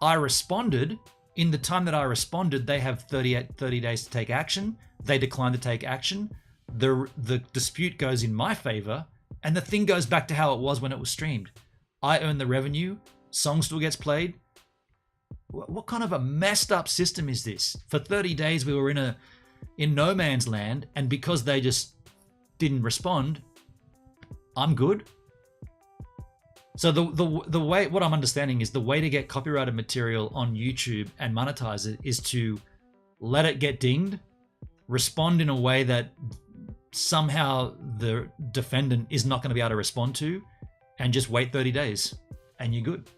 Speaker 1: I responded. In the time that I responded, they have 30 days to take action. They decline to take action. The dispute goes in my favor, and the thing goes back to how it was when it was streamed. I earn the revenue. Song still gets played. What kind of a messed up system is this? For 30 days, we were in no man's land, and because they just didn't respond, I'm good. So the way, what I'm understanding is the way to get copyrighted material on YouTube and monetize it is to let it get dinged, respond in a way that somehow the defendant is not going to be able to respond to, and just wait 30 days and you're good.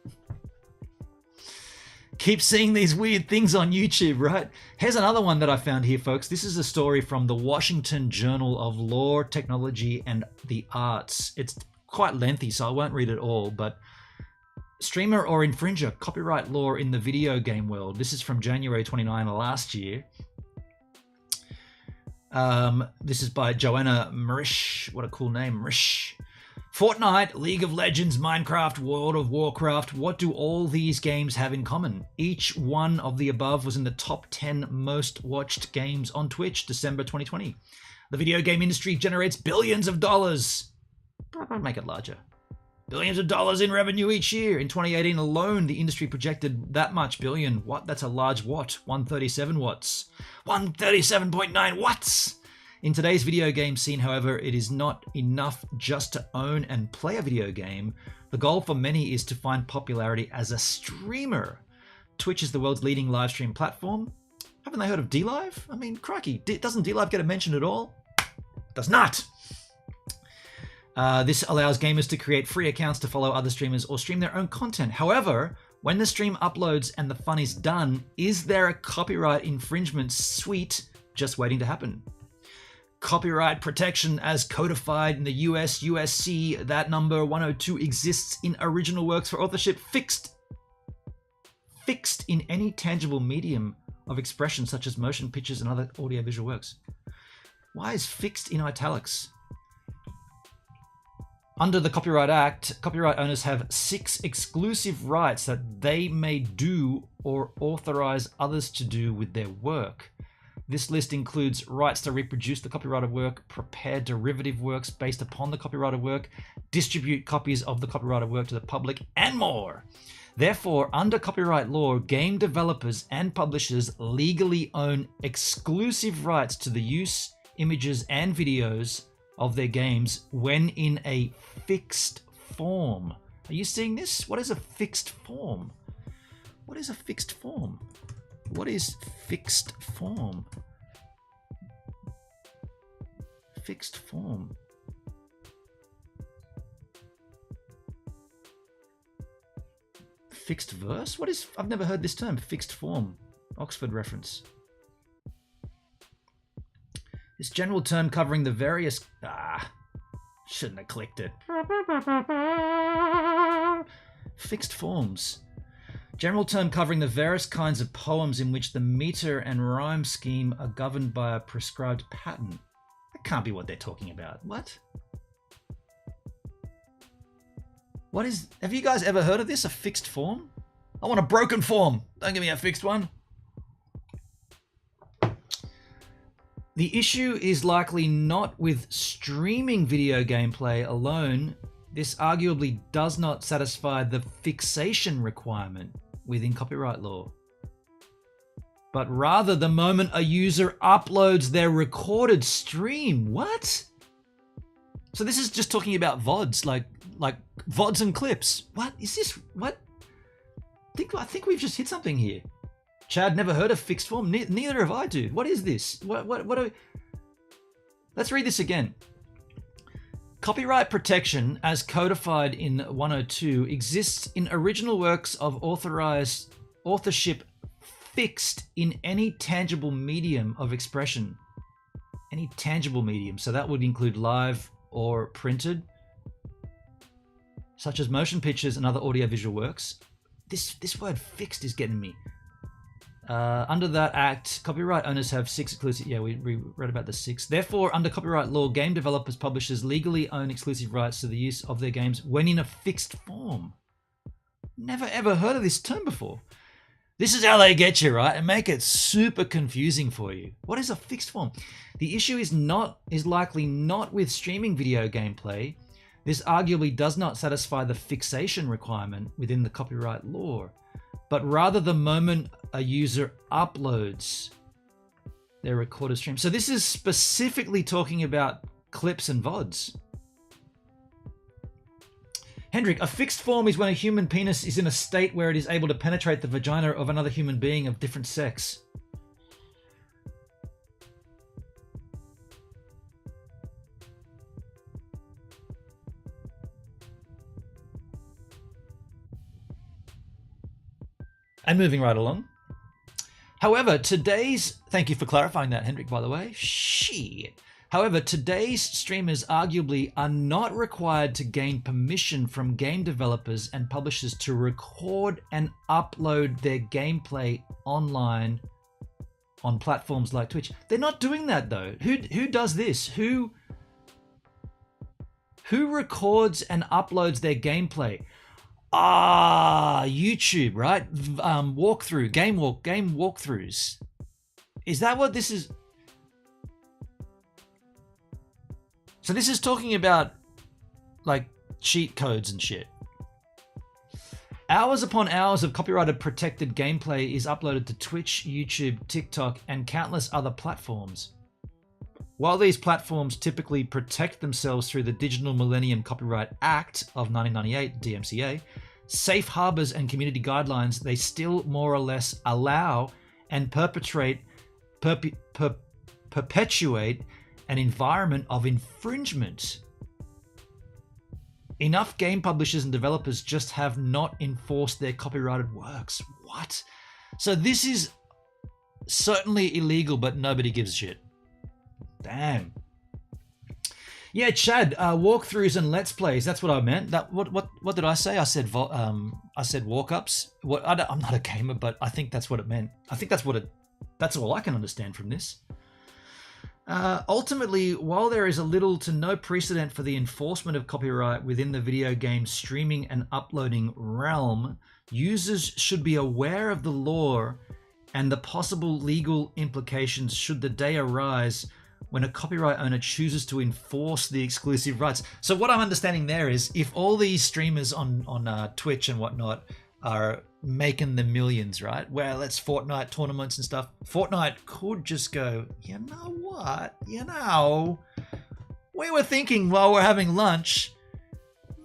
Speaker 1: Keep seeing these weird things on YouTube, right? Here's another one that I found here, folks. This is a story from the Washington Journal of Law, Technology, and the Arts. It's quite lengthy, so I won't read it all, but streamer or infringer, copyright law in the video game world. This is from January 29 last year. This is by Joanna Mrish. What a cool name, Mrish. Fortnite, League of Legends, Minecraft, World of Warcraft. What do all these games have in common? Each one of the above was in the top 10 most watched games on Twitch, December 2020. The video game industry generates billions of dollars. Make it larger. Billions of dollars in revenue each year. In 2018 alone, the industry projected that much billion. What? That's a large watt. 137 watts. 137.9 watts. In today's video game scene, however, it is not enough just to own and play a video game. The goal for many is to find popularity as a streamer. Twitch is the world's leading live stream platform. Haven't they heard of DLive? I mean, crikey, doesn't DLive get a mention at all? Does not. This allows gamers to create free accounts to follow other streamers or stream their own content. However, when the stream uploads and the fun is done, is there a copyright infringement suite just waiting to happen? Copyright protection as codified in the US USC, that number 102 exists in original works for authorship fixed in any tangible medium of expression such as motion pictures and other audiovisual works. Why is fixed in italics? Under the Copyright Act, copyright owners have 6 exclusive rights that they may do or authorize others to do with their work. This list includes rights to reproduce the copyrighted work, prepare derivative works based upon the copyrighted work, distribute copies of the copyrighted work to the public, and more. Therefore, under copyright law, game developers and publishers legally own exclusive rights to the use, images, and videos of their games when in a fixed form. Are you seeing this? What is a fixed form? What is a fixed form? What is fixed form? Fixed form. Fixed verse? What is... I've never heard this term. Fixed form. Oxford reference. This general term covering the various... shouldn't have clicked it. Fixed forms. General term covering the various kinds of poems in which the meter and rhyme scheme are governed by a prescribed pattern. That can't be what they're talking about. What? What is... Have you guys ever heard of this? A fixed form? I want a broken form. Don't give me a fixed one. The issue is likely not with streaming video gameplay alone. This arguably does not satisfy the fixation requirement within copyright law, but rather the moment a user uploads their recorded stream. What? So this is just talking about VODs, like VODs and clips. What is this? What? I think we've just hit something here. Chad never heard of fixed form. Neither have I, dude. What is this? What are we... Let's read this again. Copyright protection, as codified in 102, exists in original works of authorized authorship fixed in any tangible medium of expression. Any tangible medium. So that would include live or printed, such as motion pictures and other audiovisual works. This word fixed is getting me. Under that act, copyright owners have 6 exclusive... Yeah, we read about the 6. Therefore, under copyright law, game developers, publishers legally own exclusive rights to the use of their games when in a fixed form. Never ever heard of this term before. This is how they get you, right? And make it super confusing for you. What is a fixed form? The issue is likely not with streaming video gameplay. This arguably does not satisfy the fixation requirement within the copyright law, but rather the moment a user uploads their recorded stream. So this is specifically talking about clips and VODs. Hendrik, a fixed form is when a human penis is in a state where it is able to penetrate the vagina of another human being of different sex. And moving right along. However, thank you for clarifying that, Hendrik, by the way. Shit. However, today's streamers arguably are not required to gain permission from game developers and publishers to record and upload their gameplay online on platforms like Twitch. They're not doing that though. Who does this? Who records and uploads their gameplay? YouTube, right? Game walkthroughs. Is that what this is? So this is talking about like cheat codes and shit. Hours upon hours of copyrighted protected gameplay is uploaded to Twitch, YouTube, TikTok, and countless other platforms. While these platforms typically protect themselves through the Digital Millennium Copyright Act of 1998, DMCA, safe harbors and community guidelines, they still more or less allow and perpetuate an environment of infringement. Enough game publishers and developers just have not enforced their copyrighted works. What? So this is certainly illegal, but nobody gives a shit. Damn. Yeah, Chad, walkthroughs and let's plays. That's what I meant. What did I say? I said walk-ups. I'm not a gamer, but I think that's what it meant. I think that's all I can understand from this. Ultimately, while there is a little to no precedent for the enforcement of copyright within the video game streaming and uploading realm, users should be aware of the law and the possible legal implications should the day arise when a copyright owner chooses to enforce the exclusive rights. So what I'm understanding there is if all these streamers on Twitch and whatnot are making the millions, right? Well, it's Fortnite tournaments and stuff. Fortnite could just go, you know what? We were thinking while we're having lunch,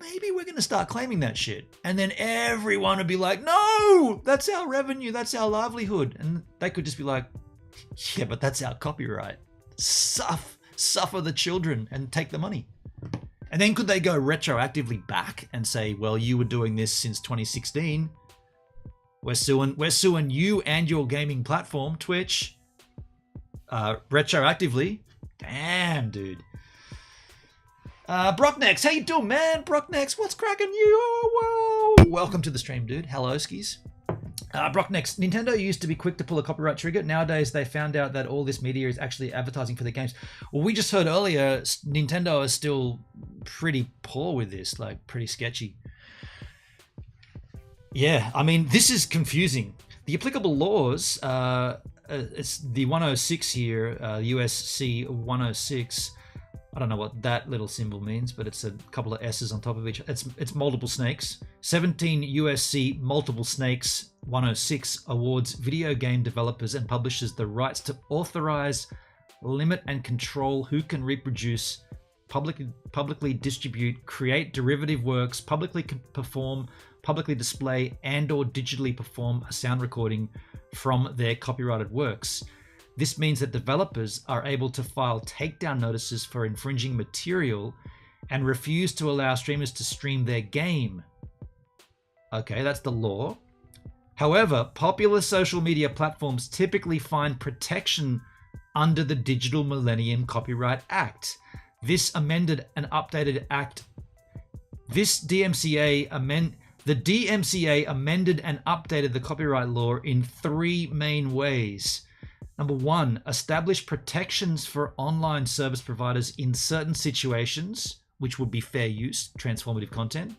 Speaker 1: maybe we're going to start claiming that shit. And then everyone would be like, no, that's our revenue. That's our livelihood. And they could just be like, yeah, but that's our copyright. Suffer the children and take the money. And then could they go retroactively back and say, well, you were doing this since 2016. We're suing you and your gaming platform, Twitch, retroactively. Damn, dude. Brocknex, how you doing, man? Brocknex, what's cracking you? Oh, whoa. Welcome to the stream, dude. Hello, skis. Brocknex, Nintendo used to be quick to pull a copyright trigger. Nowadays, they found out that all this media is actually advertising for their games. Well, we just heard earlier, Nintendo is still pretty poor with this, like pretty sketchy. Yeah, I mean, this is confusing. The applicable laws, it's the 106 here, USC 106. I don't know what that little symbol means, but it's a couple of S's on top of each. It's multiple snakes. 17 USC multiple snakes 106 awards video game developers and publishers the rights to authorize, limit, and control who can reproduce, publicly distribute, create derivative works, publicly perform, publicly display, and/or digitally perform a sound recording from their copyrighted works. This means that developers are able to file takedown notices for infringing material and refuse to allow streamers to stream their game. Okay, that's the law. However, popular social media platforms typically find protection under the Digital Millennium Copyright Act. This amended and updated act, the DMCA amended and updated the copyright law in three main ways. Number one, establish protections for online service providers in certain situations, which would be fair use, transformative content,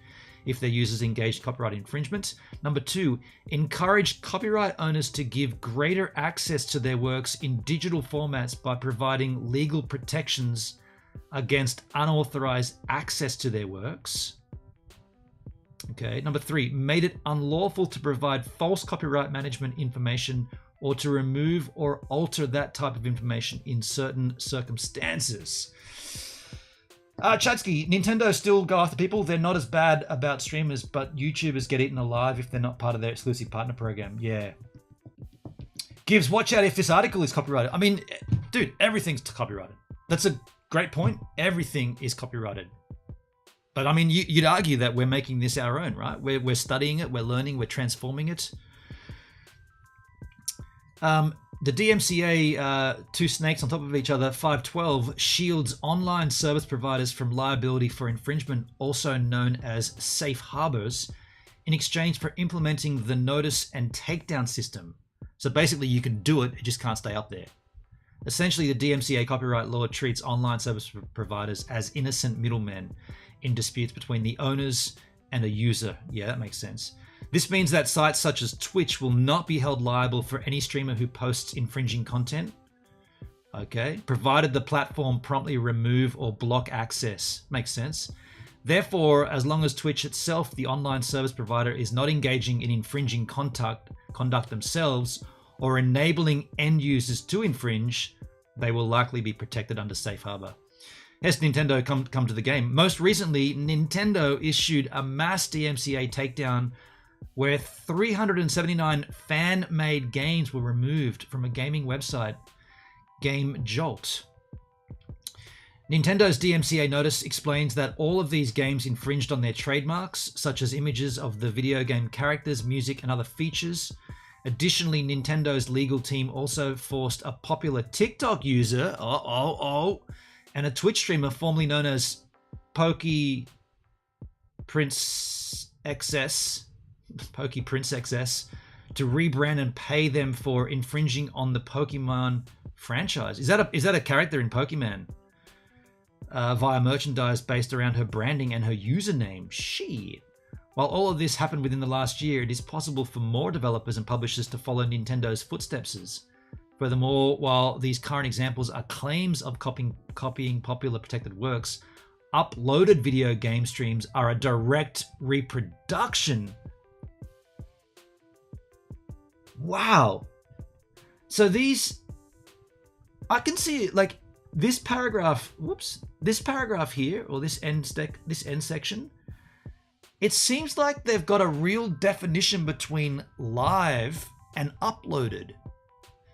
Speaker 1: if their users engage in copyright infringement. Number two, encourage copyright owners to give greater access to their works in digital formats by providing legal protections against unauthorized access to their works. Okay. Number three, made it unlawful to provide false copyright management information or to remove or alter that type of information in certain circumstances. Chadsky, Nintendo still go after people. They're not as bad about streamers, but YouTubers get eaten alive if they're not part of their exclusive partner program. Yeah. Gibbs, watch out if this article is copyrighted. I mean, dude, everything's copyrighted. That's a great point. Everything is copyrighted. But I mean, you'd argue that we're making this our own, right? We're studying it, we're learning, we're transforming it. The DMCA, two snakes on top of each other, 512, shields online service providers from liability for infringement, also known as safe harbors, in exchange for implementing the notice and takedown system. So basically you can do it, it just can't stay up there. Essentially, the DMCA copyright law treats online service providers as innocent middlemen in disputes between the owners and a user. Yeah, that makes sense. This means that sites such as Twitch will not be held liable for any streamer who posts infringing content, okay, provided the platform promptly remove or block access. Makes sense. Therefore, as long as Twitch itself, the online service provider, is not engaging in infringing conduct themselves or enabling end users to infringe, they will likely be protected under safe harbor. Has Nintendo come to the game? Most recently, Nintendo issued a mass DMCA takedown where 379 fan-made games were removed from a gaming website, Game Jolt. Nintendo's DMCA notice explains that all of these games infringed on their trademarks, such as images of the video game characters, music, and other features. Additionally, Nintendo's legal team also forced a popular TikTok user, and a Twitch streamer formerly known as Pokey Prince XS, to rebrand and pay them for infringing on the Pokemon franchise. Is that a character in Pokemon? Via merchandise based around her branding and her username. Shit. While all of this happened within the last year, it is possible for more developers and publishers to follow Nintendo's footsteps. Furthermore, while these current examples are claims of copying popular protected works, uploaded video game streams are a direct reproduction. Wow. So these, I can see it, like this paragraph, this paragraph here, or this end section, it seems like they've got a real definition between live and uploaded.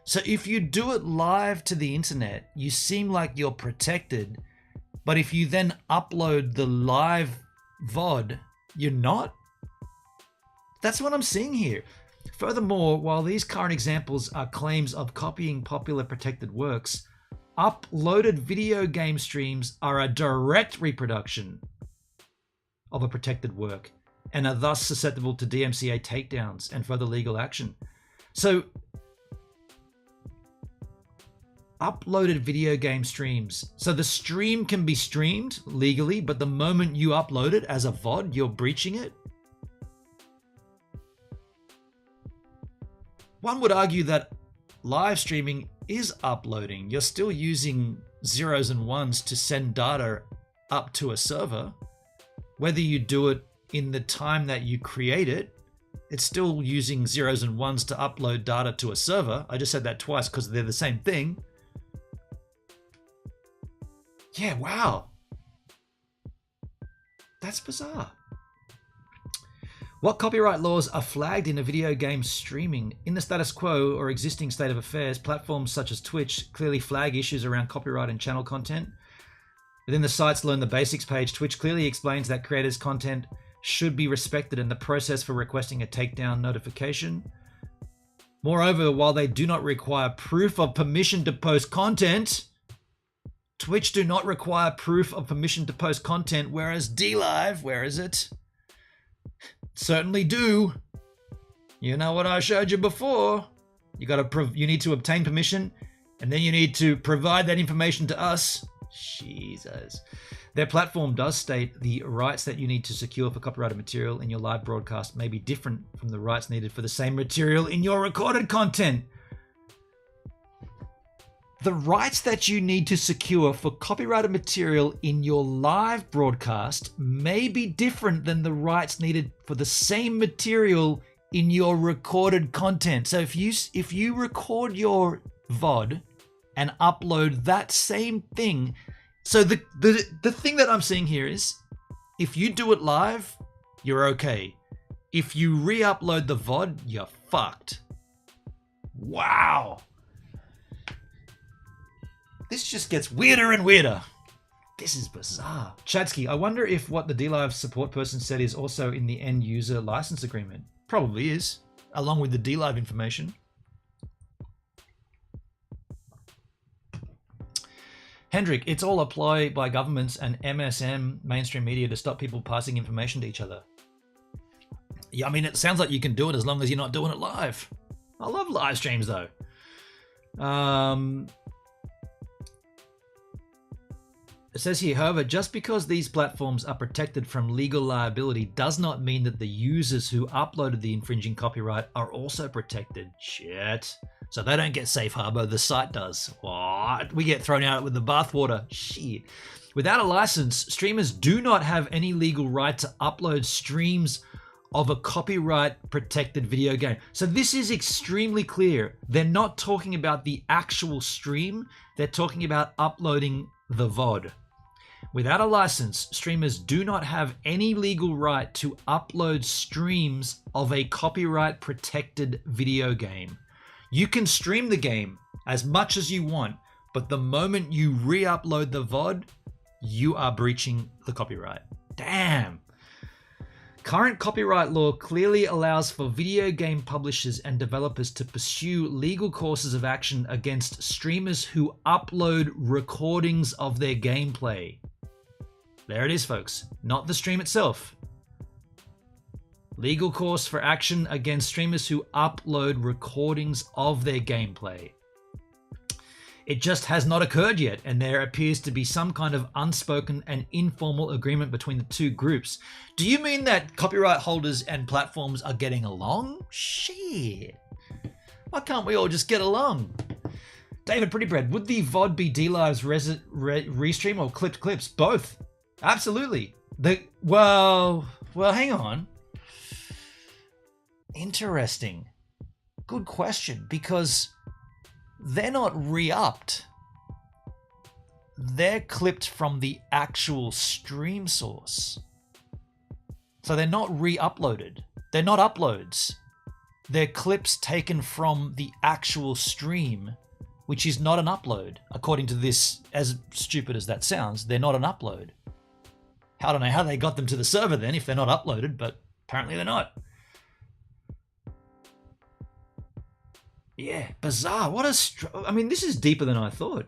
Speaker 1: So if you do it live to the internet, you seem like you're protected. But if you then upload the live VOD, you're not? That's what I'm seeing here. Furthermore, while these current examples are claims of copying popular protected works, uploaded video game streams are a direct reproduction of a protected work and are thus susceptible to DMCA takedowns and further legal action. So, uploaded video game streams. So the stream can be streamed legally, but the moment you upload it as a VOD, you're breaching it. One would argue that live streaming is uploading. You're still using zeros and ones to send data up to a server. Whether you do it in the time that you create it, it's still using zeros and ones to upload data to a server. I just said that twice because they're the same thing. Yeah, wow. That's bizarre. What copyright laws are flagged in a video game streaming? In the status quo or existing state of affairs, platforms such as Twitch clearly flag issues around copyright and channel content. Within the site's Learn the Basics page, Twitch clearly explains that creators' content should be respected and the process for requesting a takedown notification. Moreover, while they do not require proof of permission to post content, Twitch do not require proof of permission to post content, whereas DLive, where is it? Certainly do. You know what I showed you before. You need to obtain permission, and then you need to provide that information to us. Jesus. Their platform does state the rights that you need to secure for copyrighted material in your live broadcast may be different from the rights needed for the same material in your recorded content. The rights that you need to secure for copyrighted material in your live broadcast may be different than the rights needed for the same material in your recorded content. So if you record your VOD and upload that same thing, so the thing that I'm seeing here is, if you do it live, you're okay. If you re-upload the VOD, you're fucked. Wow. This just gets weirder and weirder. This is bizarre. Chadsky, I wonder if what the DLive support person said is also in the end user license agreement. Probably is, along with the DLive information. Hendrik, it's all a ploy by governments and MSM, mainstream media, to stop people passing information to each other. Yeah, I mean, it sounds like you can do it as long as you're not doing it live. I love live streams though. It says here, however, just because these platforms are protected from legal liability does not mean that the users who uploaded the infringing copyright are also protected. Shit. So they don't get safe harbor, the site does. What? We get thrown out with the bathwater. Shit. Without a license, streamers do not have any legal right to upload streams of a copyright protected video game. So this is extremely clear. They're not talking about the actual stream. They're talking about uploading the VOD. Without a license, streamers do not have any legal right to upload streams of a copyright protected video game. You can stream the game as much as you want, but the moment you re-upload the VOD, you are breaching the copyright. Damn. Current copyright law clearly allows for video game publishers and developers to pursue legal courses of action against streamers who upload recordings of their gameplay. There it is, folks. Not the stream itself. Legal course for action against streamers who upload recordings of their gameplay. It just has not occurred yet, and there appears to be some kind of unspoken and informal agreement between the two groups. Do you mean that copyright holders and platforms are getting along? Shit. Why can't we all just get along? David Prettybread, would the VOD be DLive's restream or clipped clips? Both. Absolutely. Well, hang on. Interesting. Good question, because they're not re-upped. They're clipped from the actual stream source. So they're not re-uploaded. They're not uploads. They're clips taken from the actual stream, which is not an upload. According to this, as stupid as that sounds, they're not an upload. I don't know how they got them to the server then if they're not uploaded, but apparently they're not. Yeah, bizarre. I mean, this is deeper than I thought.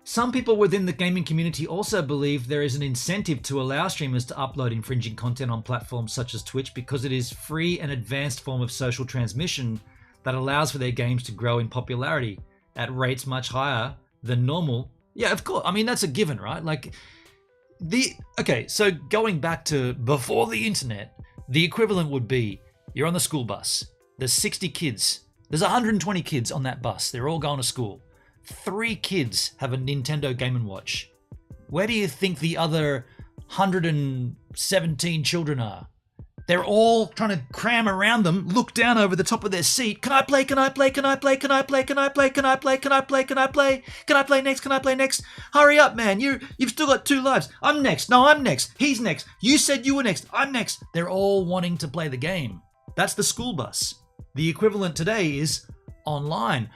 Speaker 1: Some people within the gaming community also believe there is an incentive to allow streamers to upload infringing content on platforms such as Twitch because it is free and advanced form of social transmission that allows for their games to grow in popularity at rates much higher than normal. Yeah, of course. I mean, that's a given, right? Okay, so going back to before the internet, the equivalent would be you're on the school bus. There's 60 kids. There's 120 kids on that bus. They're all going to school. 3 kids have a Nintendo Game & Watch. Where do you think the other 117 children are? They're all trying to cram around them, look down over the top of their seat. Can I play? Can I play? Can I play? Can I play? Can I play? Can I play? Can I play? Can I play? Can I play next? Can I play next? Hurry up, man. You've still got 2 lives. I'm next. No, I'm next. He's next. You said you were next. I'm next. They're all wanting to play the game. That's the school bus. The equivalent today is online.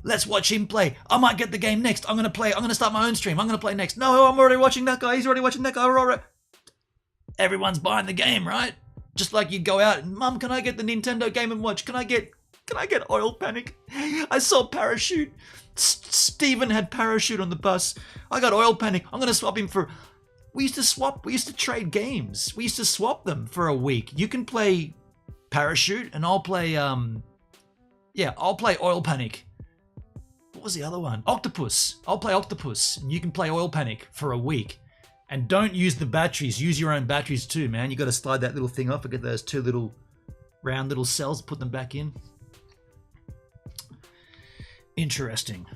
Speaker 1: Let's watch him play. I might get the game next. I'm going to play. I'm going to start my own stream. I'm going to play next. No, I'm already watching that guy. He's already watching that guy. Everyone's buying the game, right? Just like you go out and, Mum, can I get the Nintendo Game & Watch? Can I get Oil Panic? I saw Parachute. Steven had Parachute on the bus. I got Oil Panic. I'm going to swap him for... We used to trade games. We used to swap them for a week. You can play Parachute and I'll play Oil Panic. What was the other one? Octopus. I'll play Octopus and you can play Oil Panic for a week. And don't use the batteries. Use your own batteries too, man. You got to slide that little thing off and get those 2 little round little cells, put them back in. Interesting.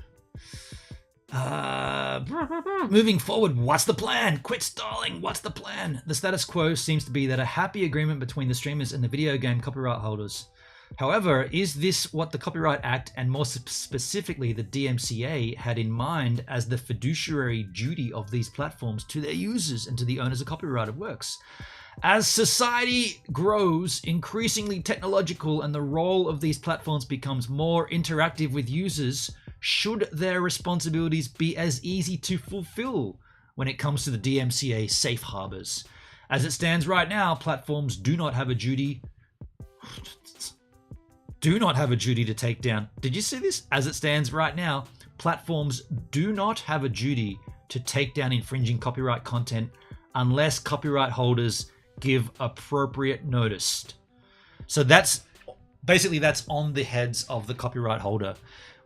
Speaker 1: Moving forward, what's the plan? Quit stalling. What's the plan? The status quo seems to be that a happy agreement between the streamers and the video game copyright holders. However, is this what the Copyright Act and more specifically the DMCA had in mind as the fiduciary duty of these platforms to their users and to the owners of copyrighted works? As society grows increasingly technological and the role of these platforms becomes more interactive with users, should their responsibilities be as easy to fulfill when it comes to the DMCA safe harbors? As it stands right now, platforms do not have a duty to take down. Did you see this? As it stands right now, platforms do not have a duty to take down infringing copyright content unless copyright holders give appropriate notice. So that's on the heads of the copyright holder.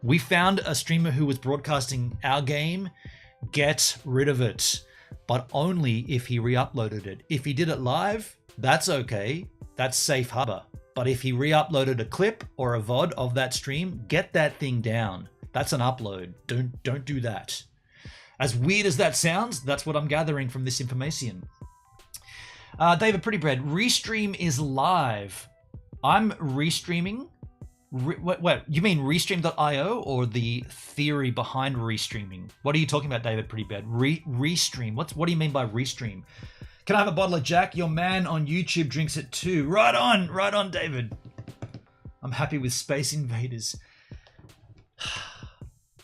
Speaker 1: We found a streamer who was broadcasting our game. Get rid of it, but only if he re-uploaded it. If he did it live, that's okay. That's safe harbor. But if he re-uploaded a clip or a VOD of that stream, get that thing down. That's an upload. Don't do that. As weird as that sounds, that's what I'm gathering from this information. David Prettybread, Restream is live. I'm restreaming. What? You mean Restream.io or the theory behind restreaming? What are you talking about, David Prettybread? Restream. What do you mean by restream? Can I have a bottle of Jack? Your man on YouTube drinks it too. Right on, David. I'm happy with Space Invaders.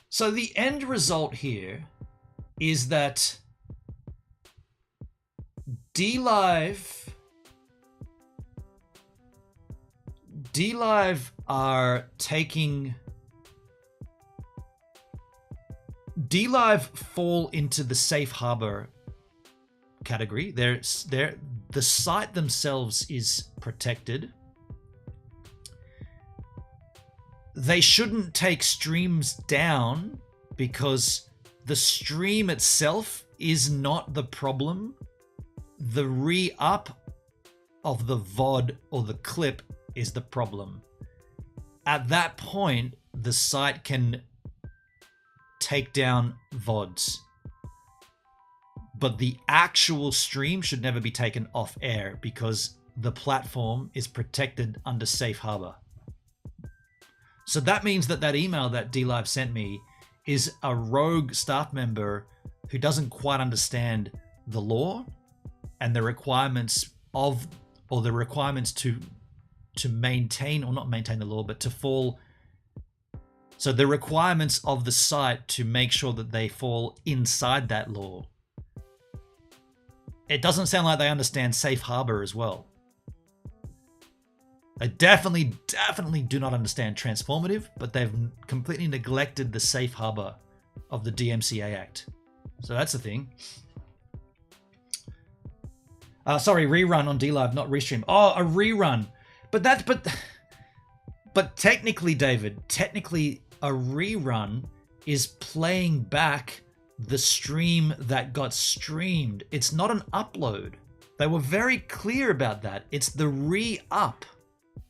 Speaker 1: So the end result here is that DLive are taking... DLive fall into the safe harbor category. The site themselves is protected. they shouldn't take streams down because the stream itself is not the problem. The re-up of the VOD or the clip is the problem. At that point, the site can take down VODs. But the actual stream should never be taken off air because the platform is protected under safe harbor. So that means that email that DLive sent me is a rogue staff member who doesn't quite understand the law and the requirements of, or the requirements to maintain, or not maintain the law, but to fall. So the requirements of the site to make sure that they fall inside that law. It doesn't sound like they understand safe harbor as well. They definitely do not understand transformative, but they've completely neglected the safe harbor of the DMCA Act. So that's the thing. Sorry, rerun on DLive, not restream. Oh, a rerun. But technically, David, a rerun is playing back the stream that got streamed. It's not an upload. They were very clear about that. It's the re-up.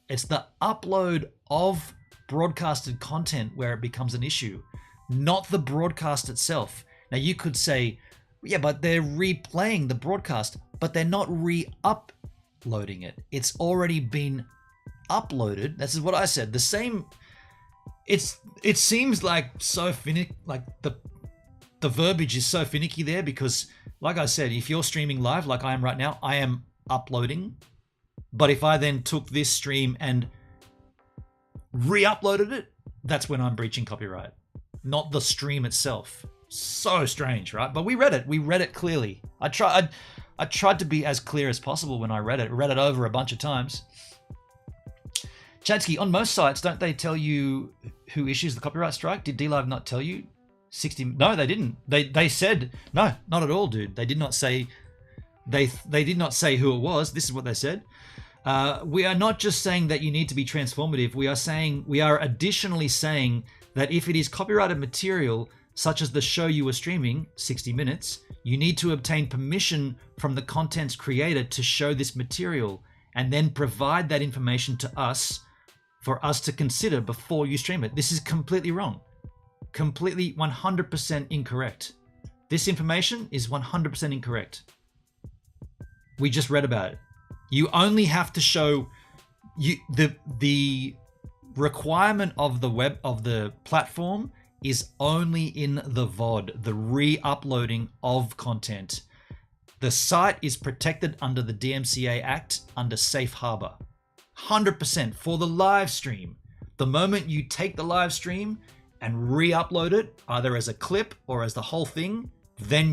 Speaker 1: It's the upload of broadcasted content where it becomes an issue, not the broadcast itself. Now you could say, yeah, but they're replaying the broadcast, but they're not re-uploading it. It's already been uploaded. This is what I said. The same. It seems like so finicky. Like the verbiage is so finicky there because, like I said, if you're streaming live, like I am right now, I am uploading. But if I then took this stream and re-uploaded it, that's when I'm breaching copyright, not the stream itself. So strange, right? But we read it. We read it clearly. I tried to be as clear as possible when I read it. Read it over a bunch of times. Chadsky, on most sites, don't they tell you who issues the copyright strike? Did DLive not tell you? 60? No, they didn't. They said no, not at all, dude. They did not say. They did not say who it was. This is what they said. We are not just saying that you need to be transformative. We are additionally saying that if it is copyrighted material, such as the show you were streaming, 60 minutes, you need to obtain permission from the content's creator to show this material and then provide that information to us for us to consider before you stream it. This is completely wrong. Completely 100% incorrect. This information is 100% incorrect. We just read about it. You only have to show the requirement of the platform is only in the VOD, the re-uploading of content. The site is protected under the DMCA Act under safe harbor. 100% for the live stream. The moment you take the live stream and re-upload it, either as a clip or as the whole thing, then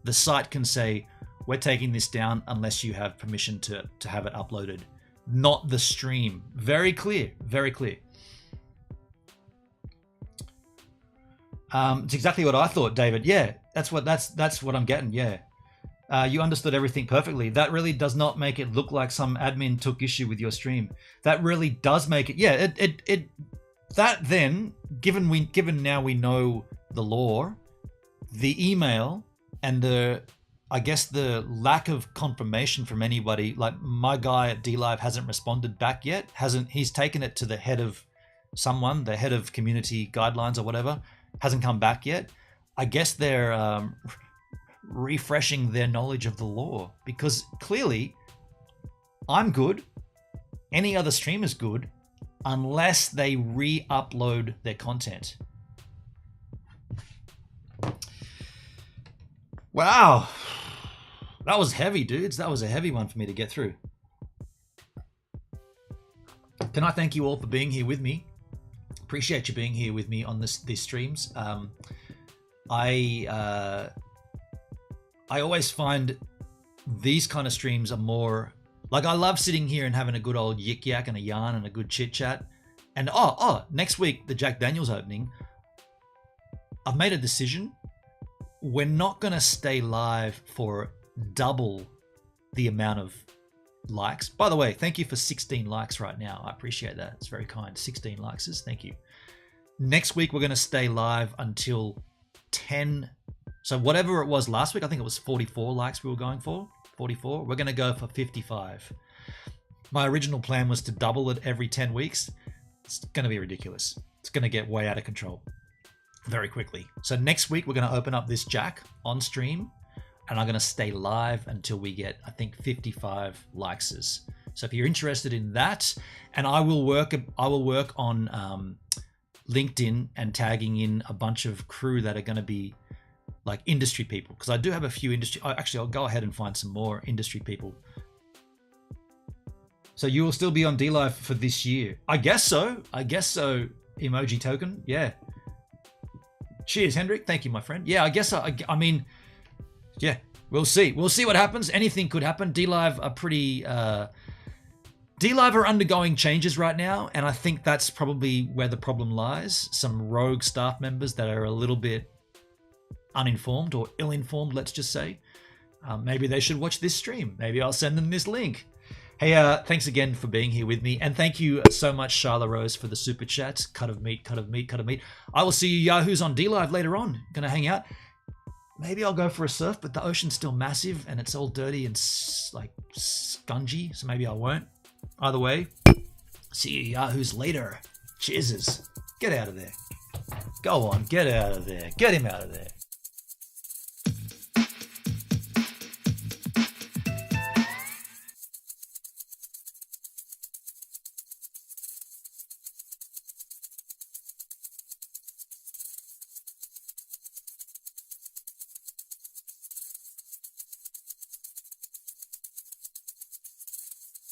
Speaker 1: the site can say, we're taking this down unless you have permission to have it uploaded. Not the stream. Very clear. Very clear. It's exactly what I thought, David. Yeah, that's what I'm getting. Yeah. You understood everything perfectly. That really does not make it look like some admin took issue with your stream. That really does make it. Yeah, that then, given now we know the law, the email and I guess the lack of confirmation from anybody, like my guy at DLive hasn't responded back yet. He's taken it to the head of someone, the head of community guidelines or whatever, hasn't come back yet. I guess they're refreshing their knowledge of the law because clearly I'm good. Any other streamer's good unless they re-upload their content. Wow. That was heavy, dudes. That was a heavy one for me to get through. Can I thank you all for being here with me? Appreciate you being here with me on these streams. I always find these kind of streams are more like, I love sitting here and having a good old yik yak and a yarn and a good chit chat. And next week, the Jack Daniels opening, I've made a decision. We're not going to stay live for double the amount of likes. By the way, thank you for 16 likes right now. I appreciate that. It's very kind. 16 likes. Thank you. Next week, we're going to stay live until 10. So whatever it was last week, I think it was 44 likes we were going for. 44. We're going to go for 55. My original plan was to double it every 10 weeks. It's going to be ridiculous. It's going to get way out of control very quickly. So next week, we're going to open up this jack on stream, and I'm going to stay live until we get, I think, 55 likes. So if you're interested in that, and I will work on LinkedIn and tagging in a bunch of crew that are going to be like industry people, because I do have a few industry. Actually, I'll go ahead and find some more industry people. So you will still be on DLive for this year? I guess so. Emoji token. Yeah. Cheers, Hendrik. Thank you, my friend. Yeah, I guess. I mean, yeah. We'll see. We'll see what happens. Anything could happen. DLive are pretty. DLive are undergoing changes right now, and I think that's probably where the problem lies. Some rogue staff members that are a little bit uninformed or ill-informed, let's just say. Maybe they should watch this stream. Maybe I'll send them this link. Hey, thanks again for being here with me. And thank you so much, Charla Rose, for the super chats. Cut of meat, cut of meat, cut of meat. I will see you Yahoos on DLive later on. Gonna hang out. Maybe I'll go for a surf, but the ocean's still massive and it's all dirty and like scungy, so maybe I won't. Either way, see you Yahoos later. Cheers. Get out of there. Go on, get out of there. Get him out of there.